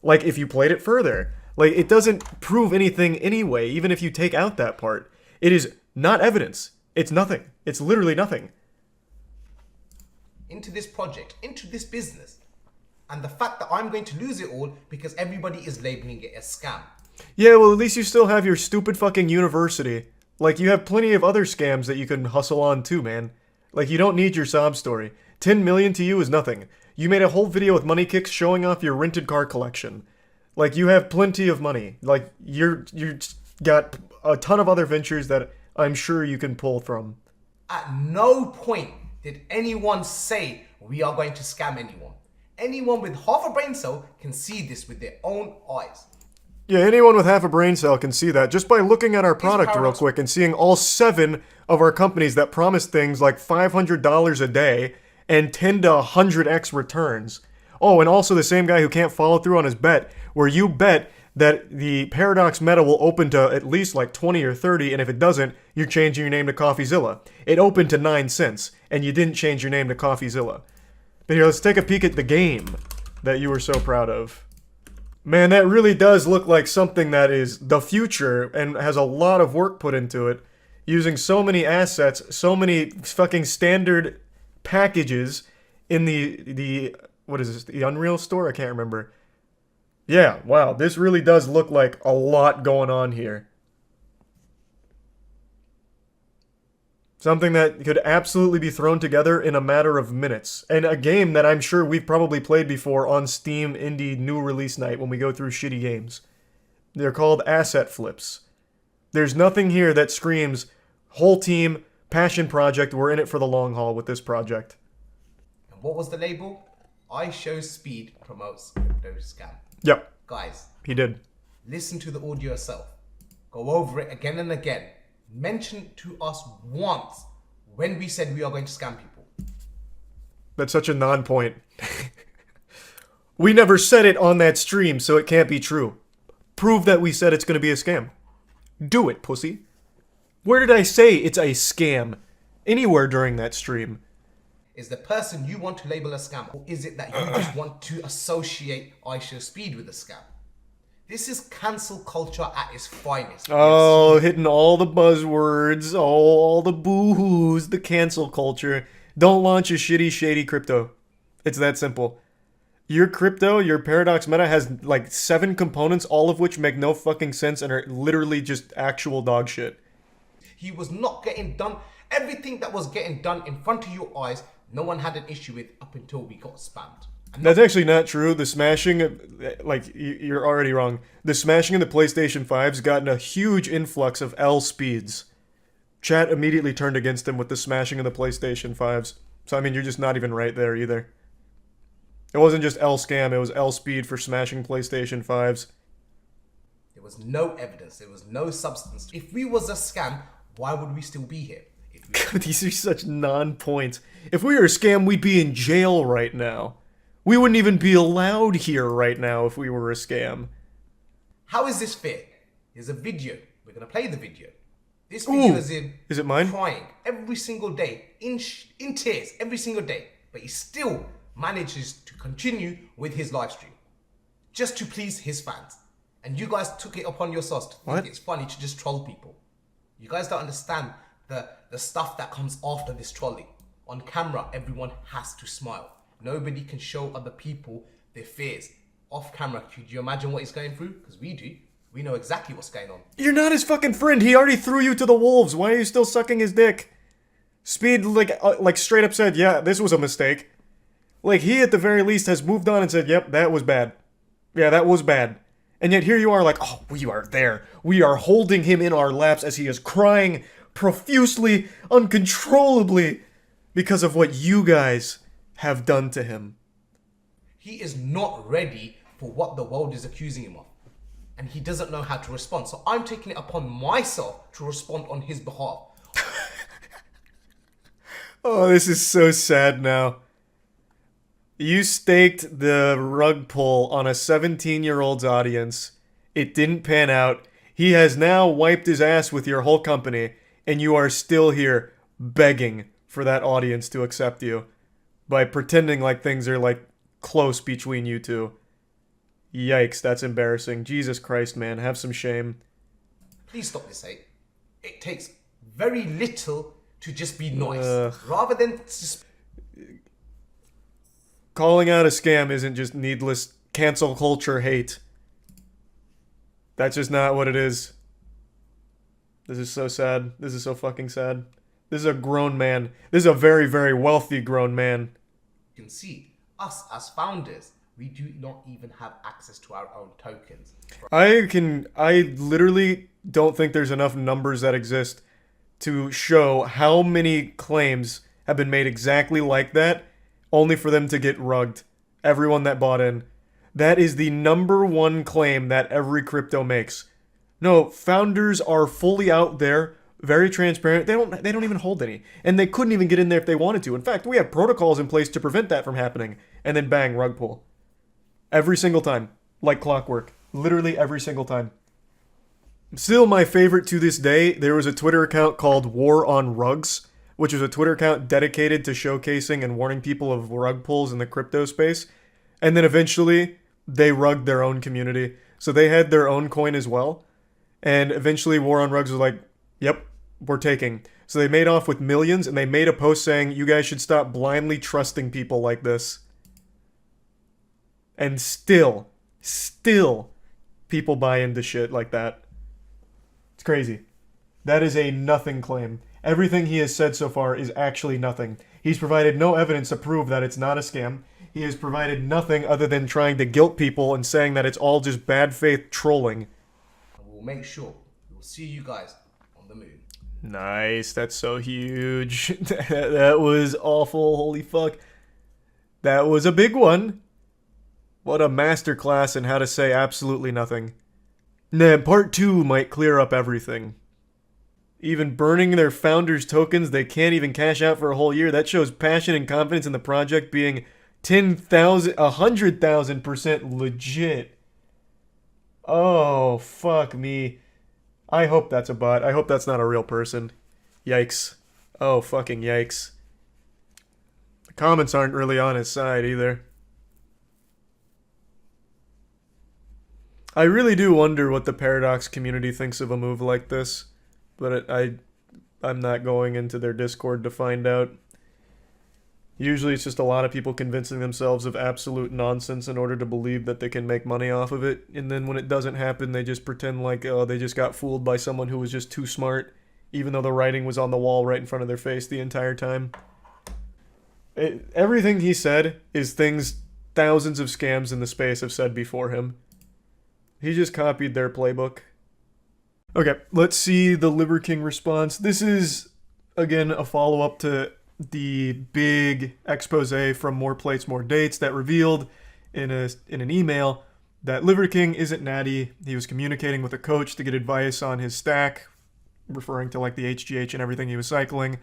Like, if you played it further. Like, it doesn't prove anything anyway, even if you take out that part. It is not evidence. It's nothing. It's literally nothing. Into this project, into this business. And the fact that I'm going to lose it all because everybody is labeling it as scam. Yeah, well, at least you still have your stupid fucking university. Like, you have plenty of other scams that you can hustle on too, man. Like, you don't need your sob story. 10 million to you is nothing. You made a whole video with money kicks showing off your rented car collection. Like, you have plenty of money. Like, you're got a ton of other ventures that I'm sure you can pull from. At no point did anyone say we are going to scam anyone. Anyone with half a brain cell can see this with their own eyes. Yeah, anyone with half a brain cell can see that just by looking at our product real quick and seeing all 7 of our companies that promise things like $500 a day and 10 to 100x returns. Oh, and also the same guy who can't follow through on his bet, where you bet that the Paradox Meta will open to at least like 20 or 30, and if it doesn't, you're changing your name to CoffeeZilla. It opened to 9 cents, and you didn't change your name to CoffeeZilla. But here, let's take a peek at the game that you were so proud of. Man, that really does look like something that is the future and has a lot of work put into it. Using so many assets, so many fucking standard packages in the what is this, the Unreal Store? I can't remember. Yeah, wow, this really does look like a lot going on here. Something that could absolutely be thrown together in a matter of minutes. And a game that I'm sure we've probably played before on Steam Indie New Release Night when we go through shitty games. They're called asset flips. There's nothing here that screams, whole team, passion project, we're in it for the long haul with this project. And what was the label? I Show Speed promotes crypto scam. Yep. Guys. He did. Listen to the audio yourself. Go over it again and again. Mention to us once when we said we are going to scam people. That's such a non-point. We never said it on that stream, so it can't be true. Prove that we said it's going to be a scam. Do it, pussy. Where did I say it's a scam? Anywhere during that stream. Is the person you want to label a scam, or is it that you just want to associate I Show Speed with a scam? This is cancel culture at its finest. Oh, hitting all the buzzwords, all the boo-hoos, the cancel culture. Don't launch a shitty, shady crypto. It's that simple. Your crypto, your Paradox Meta has like 7 components, all of which make no fucking sense and are literally just actual dog shit. He was not getting done. Everything that was getting done in front of your eyes, no one had an issue with up until we got spammed. That's actually not true. The smashing, like, you're already wrong. The smashing of the PlayStation 5's gotten a huge influx of L speeds. Chat immediately turned against him with the smashing of the PlayStation 5's. So, I mean, you're just not even right there either. It wasn't just L scam, it was L speed for smashing PlayStation 5's. There was no evidence, there was no substance. If we was a scam, why would we still be here? These are such non-points. If we were a scam, we'd be in jail right now. We wouldn't even be allowed here right now if we were a scam. How is this fair? Here's a video. We're going to play the video. This video is in... Is it mine? Crying every single day. In tears every single day. But he still manages to continue with his live stream. Just to please his fans. And you guys took it upon yourselves to think it's funny to just troll people. You guys don't understand the stuff that comes after this trolling. On camera, everyone has to smile. Nobody can show other people their fears. Off camera, could you imagine what he's going through? Because we do. We know exactly what's going on. You're not his fucking friend. He already threw you to the wolves. Why are you still sucking his dick? Speed, like straight up said, yeah, this was a mistake. Like, he at the very least has moved on and said, yep, that was bad. Yeah, that was bad. And yet here you are like, oh, we are there. We are holding him in our laps as he is crying profusely, uncontrollably, because of what you guys have done to him. He is not ready for what the world is accusing him of. And he doesn't know how to respond. So I'm taking it upon myself to respond on his behalf. Oh, this is so sad now. You staked the rug pull on a 17-year-old's audience. It didn't pan out. He has now wiped his ass with your whole company, and you are still here begging for that audience to accept you by pretending like things are, like, close between you two. Yikes, that's embarrassing. Jesus Christ, man, have some shame. Please stop this hate. It takes very little to just be nice. Rather than just... Calling out a scam isn't just needless cancel culture hate. That's just not what it is. This is so sad. This is so fucking sad. This is a grown man. This is a very, very wealthy grown man. You can see, us as founders, we do not even have access to our own tokens. I literally don't think there's enough numbers that exist to show how many claims have been made exactly like that, only for them to get rugged. Everyone that bought in. That is the number one claim that every crypto makes. No, founders are fully out there, very transparent. They don't even hold any. And they couldn't even get in there if they wanted to. In fact, we have protocols in place to prevent that from happening. And then bang, rug pull. Every single time. Like clockwork. Literally every single time. Still my favorite to this day, there was a Twitter account called War on Rugs, which was a Twitter account dedicated to showcasing and warning people of rug pulls in the crypto space. And then eventually, they rugged their own community. So they had their own coin as well. And eventually War on Rugs was like, yep, we're taking. So they made off with millions, and they made a post saying, you guys should stop blindly trusting people like this. And still, people buy into shit like that. It's crazy. That is a nothing claim. Everything he has said so far is actually nothing. He's provided no evidence to prove that it's not a scam. He has provided nothing other than trying to guilt people and saying that it's all just bad faith trolling. We'll make sure we'll see you guys on the moon. Nice, that's so huge. That was awful, holy fuck. That was a big one. What a masterclass in how to say absolutely nothing. Nah, part 2 might clear up everything. Even burning their founders' tokens they can't even cash out for a whole year. That shows passion and confidence in the project being 10,000, 100,000% legit. Oh, fuck me. I hope that's a bot. I hope that's not a real person. Yikes. Oh, fucking yikes. The comments aren't really on his side either. I really do wonder what the Paradox community thinks of a move like this, but I'm not going into their Discord to find out. Usually it's just a lot of people convincing themselves of absolute nonsense in order to believe that they can make money off of it, and then when it doesn't happen, they just pretend like, oh, they just got fooled by someone who was just too smart, even though the writing was on the wall right in front of their face the entire time. Everything he said is things thousands of scams in the space have said before him. He just copied their playbook. Okay, let's see the Liver King response. This is, again, a follow-up to the big expose from More Plates, More Dates that revealed in an email that Liver King isn't natty. He was communicating with a coach to get advice on his stack, referring to like the HGH and everything he was cycling.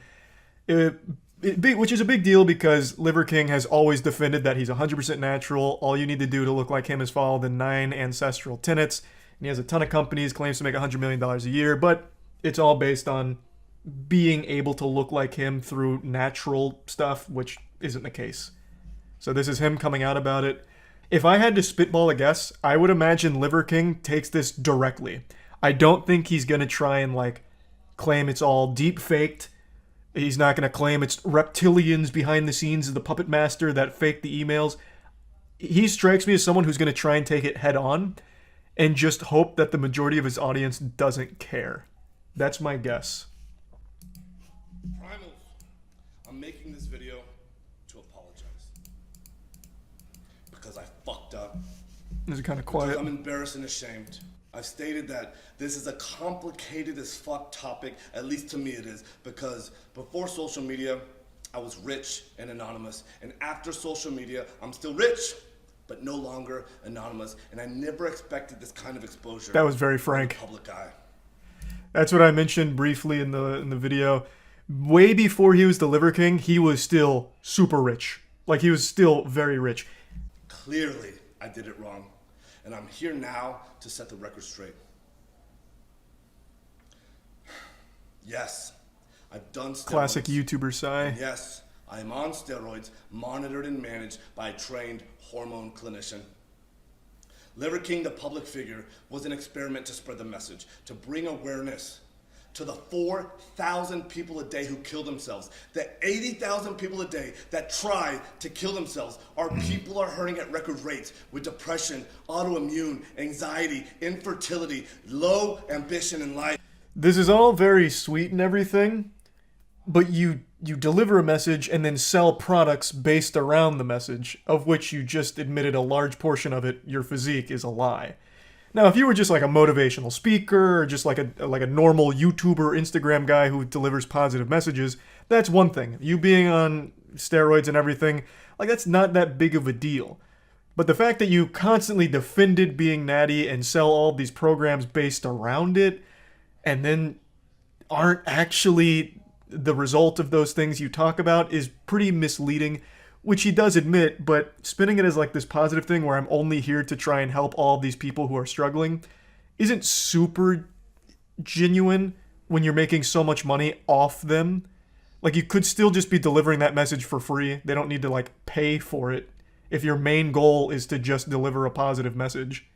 Which is a big deal because Liver King has always defended that he's 100% natural. All you need to do to look like him is follow the 9 ancestral tenets. And he has a ton of companies, claims to make $100 million a year, but it's all based on being able to look like him through natural stuff, which isn't the case. So this is him coming out about it. If I had to spitball a guess, I would imagine Liver King takes this directly. I don't think he's going to try and like claim it's all deep faked. He's not going to claim it's reptilians behind the scenes of the puppet master that faked the emails. He strikes me as someone who's going to try and take it head on and just hope that the majority of his audience doesn't care. That's my guess. Primals, I'm making this video to apologize. Because I fucked up. This is kind of quiet. Because I'm embarrassed and ashamed. I've stated that this is a complicated as fuck topic, at least to me it is, because before social media, I was rich and anonymous, and after social media, I'm still rich, but no longer anonymous, and I never expected this kind of exposure. That was very frank. In the public eye. That's what I mentioned briefly in the video. Way before he was the Liver King, he was still super rich. Like, he was still very rich. Clearly, I did it wrong. And I'm here now to set the record straight. Yes, I've done steroids. Classic YouTuber sigh. Yes, I am on steroids, monitored and managed by a trained hormone clinician. Liver King, the public figure, was an experiment to spread the message, to bring awareness to the 4,000 people a day who kill themselves. The 80,000 people a day that try to kill themselves. Our people are hurting at record rates with depression, autoimmune, anxiety, infertility, low ambition in life. This is all very sweet and everything, but you deliver a message and then sell products based around the message, of which you just admitted a large portion of it, your physique, is a lie. Now, if you were just like a motivational speaker or just like a normal YouTuber, Instagram guy who delivers positive messages, that's one thing. You being on steroids and everything, like that's not that big of a deal. But the fact that you constantly defended being natty and sell all these programs based around it, and then aren't actually the result of those things you talk about, is pretty misleading, which he does admit, but spinning it as like this positive thing where I'm only here to try and help all of these people who are struggling isn't super genuine when you're making so much money off them. Like, you could still just be delivering that message for free. They don't need to like pay for it if your main goal is to just deliver a positive message.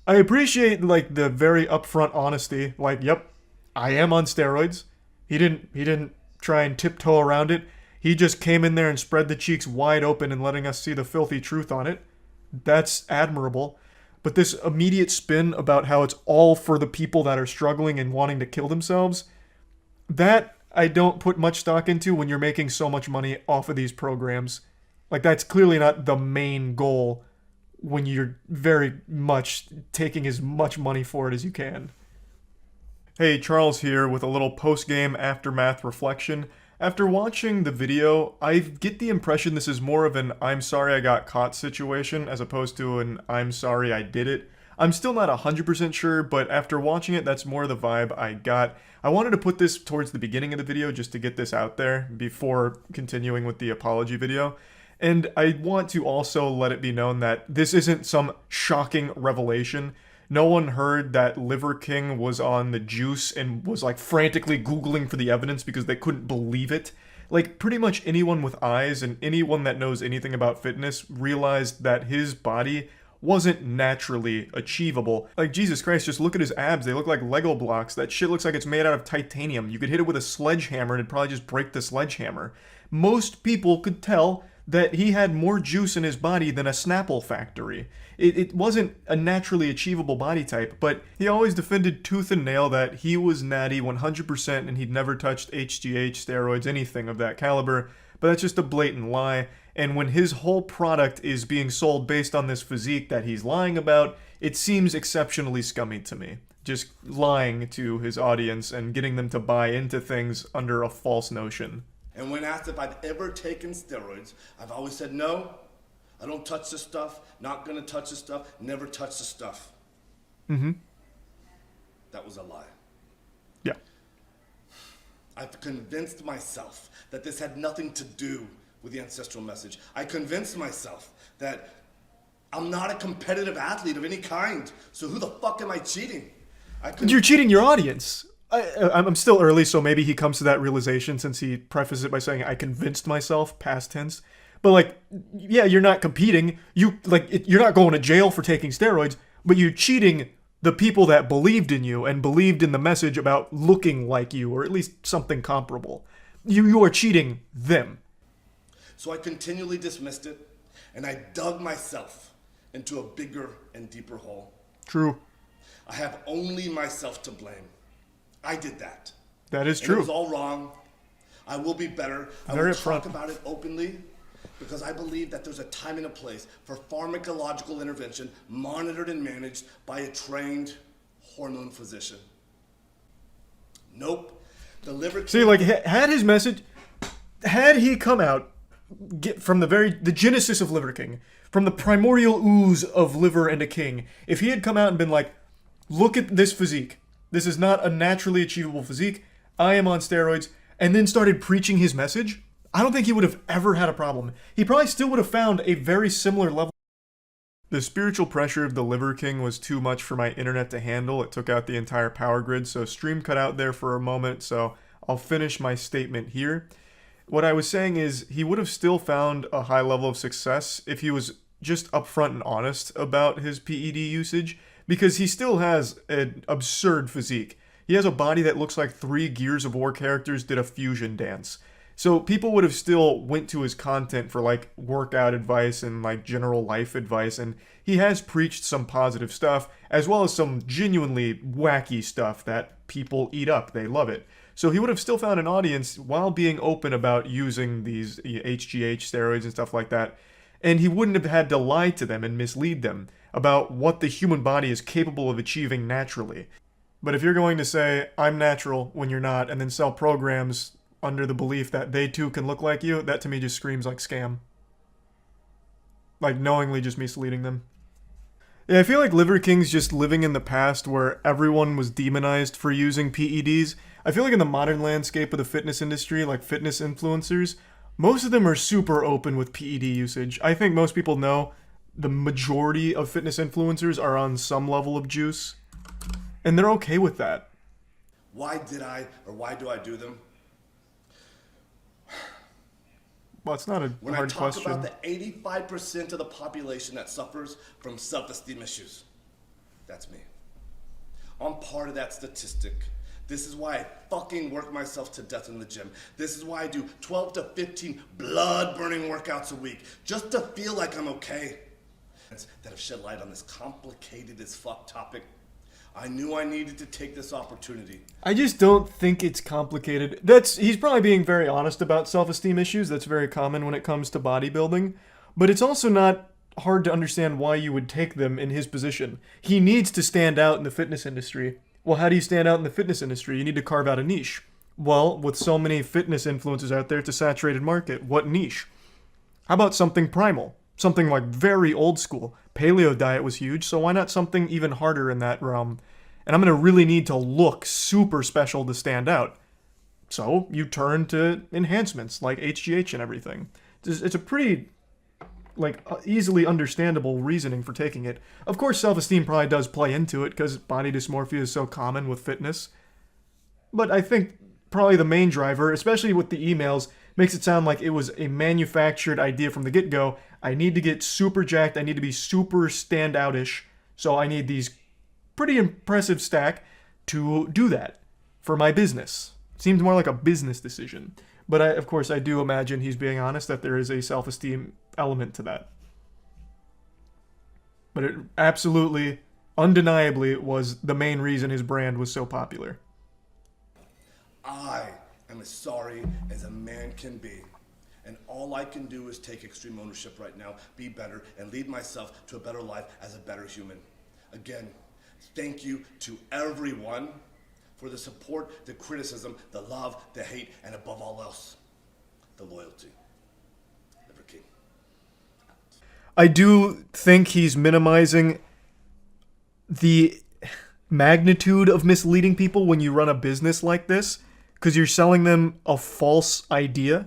I appreciate like the very upfront honesty, like, yep, I am on steroids. He didn't try and tiptoe around it. He just came in there and spread the cheeks wide open and letting us see the filthy truth on it. That's admirable. But this immediate spin about how it's all for the people that are struggling and wanting to kill themselves, that I don't put much stock into when you're making so much money off of these programs. Like, that's clearly not the main goal when you're very much taking as much money for it as you can. Hey, Charles here with a little post-game aftermath reflection. After watching the video, I get the impression this is more of an I'm sorry I got caught situation as opposed to an I'm sorry I did it. I'm still not 100% sure, but after watching it, that's more the vibe I got. I wanted to put this towards the beginning of the video just to get this out there before continuing with the apology video. And I want to also let it be known that this isn't some shocking revelation. No one heard that Liver King was on the juice and was like frantically Googling for the evidence because they couldn't believe it. Like, pretty much anyone with eyes and anyone that knows anything about fitness realized that his body wasn't naturally achievable. Like, Jesus Christ, just look at his abs. They look like Lego blocks. That shit looks like it's made out of titanium. You could hit it with a sledgehammer and it'd probably just break the sledgehammer. Most people could tell that he had more juice in his body than a Snapple factory. It wasn't a naturally achievable body type, but he always defended tooth and nail that he was natty 100% and he'd never touched HGH, steroids, anything of that caliber, but that's just a blatant lie. And when his whole product is being sold based on this physique that he's lying about, it seems exceptionally scummy to me. Just lying to his audience and getting them to buy into things under a false notion. And when asked if I've ever taken steroids, I've always said no. I don't touch this stuff, not gonna touch this stuff, never touch the stuff. Mm-hmm. That was a lie. Yeah. I've convinced myself that this had nothing to do with the ancestral message. I convinced myself that I'm not a competitive athlete of any kind, so who the fuck am I cheating? You're cheating your audience. I'm still early, so maybe he comes to that realization since he prefaces it by saying, I convinced myself, past tense. But like, yeah, you're not competing. You're not going to jail for taking steroids, but you're cheating the people that believed in you and believed in the message about looking like you, or at least something comparable. You are cheating them. So I continually dismissed it, and I dug myself into a bigger and deeper hole. True. I have only myself to blame. I did that. That is And true. it was all wrong. I will be better. I will talk about it openly because I believe that there's a time and a place for pharmacological intervention monitored and managed by a trained hormone physician. Nope. The liver... See, like, had his message... Had he come out from the genesis of Liver King, from the primordial ooze of liver and a king, if he had come out and been like, look at this physique. This is not a naturally achievable physique. I am on steroids. And then started preaching his message, I don't think he would have ever had a problem. He probably still would have found a very similar level. The spiritual pressure of the Liver King was too much for my internet to handle. It took out the entire power grid, so stream cut out there for a moment, so I'll finish my statement here. What I was saying is he would have still found a high level of success if he was just upfront and honest about his PED usage, because he still has an absurd physique. He has a body that looks like 3 Gears of War characters did a fusion dance. So people would have still went to his content for like workout advice and like general life advice, and he has preached some positive stuff as well as some genuinely wacky stuff that people eat up. They love it. So he would have still found an audience while being open about using these HGH steroids and stuff like that. And he wouldn't have had to lie to them and mislead them about what the human body is capable of achieving naturally. But if you're going to say, I'm natural when you're not, and then sell programs under the belief that they too can look like you, that to me just screams like scam. Like knowingly just misleading them. Yeah, I feel like Liver King's just living in the past where everyone was demonized for using PEDs. I feel like in the modern landscape of the fitness industry, like fitness influencers, most of them are super open with PED usage. I think most people know the majority of fitness influencers are on some level of juice, and they're okay with that. Why do I do them? Well, it's not a When hard I talk question. about the 85% of the population that suffers from self-esteem issues, that's me. I'm part of that statistic. This is why I fucking work myself to death in the gym. This is why I do 12 to 15 blood-burning workouts a week, just to feel like I'm okay. That have shed light on this complicated as fuck topic. I knew I needed to take this opportunity. I just don't think it's complicated. He's probably being very honest about self-esteem issues. That's very common when it comes to bodybuilding. But it's also not hard to understand why you would take them in his position. He needs to stand out in the fitness industry. Well, how do you stand out in the fitness industry? You need to carve out a niche. Well, with so many fitness influencers out there, it's a saturated market. What niche? How about something primal? Something like very old school. Paleo diet was huge, so why not something even harder in that realm? And I'm going to really need to look super special to stand out. So you turn to enhancements like HGH and everything. It's a pretty easily understandable reasoning for taking it. Of course, self-esteem probably does play into it because body dysmorphia is so common with fitness. But I think probably the main driver, especially with the emails, makes it sound like it was a manufactured idea from the get-go. I need to get super jacked. I need to be super standoutish. So I need these pretty impressive stack to do that for my business. Seems more like a business decision. But of course, I do imagine he's being honest that there is a self-esteem element to that. But it absolutely, undeniably, was the main reason his brand was so popular. I am as sorry as a man can be. And all I can do is take extreme ownership right now, be better, and lead myself to a better life as a better human. Again, thank you to everyone for the support, the criticism, the love, the hate, and above all else, the loyalty. Liver King. I do think he's minimizing the magnitude of misleading people when you run a business like this, because you're selling them a false idea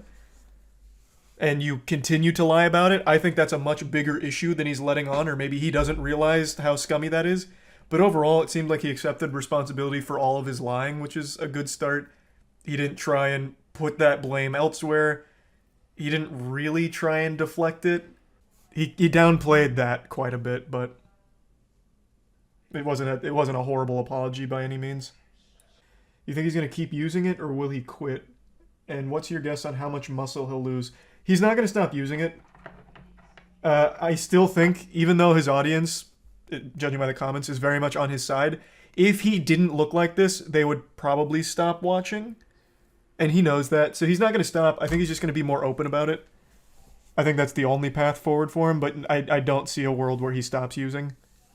and you continue to lie about it. I think that's a much bigger issue than he's letting on, or maybe he doesn't realize how scummy that is. But overall, it seemed like he accepted responsibility for all of his lying, which is a good start. He didn't try and put that blame elsewhere. He didn't really try and deflect it. He downplayed that quite a bit, but it wasn't a horrible apology by any means. You think he's going to keep using it, or will he quit? And what's your guess on how much muscle he'll lose? He's not going to stop using it. I still think, even though his audience, judging by the comments, is very much on his side, if he didn't look like this, they would probably stop watching. And he knows that, so he's not going to stop. I think he's just going to be more open about it. I think that's the only path forward for him, but I don't see a world where he stops using.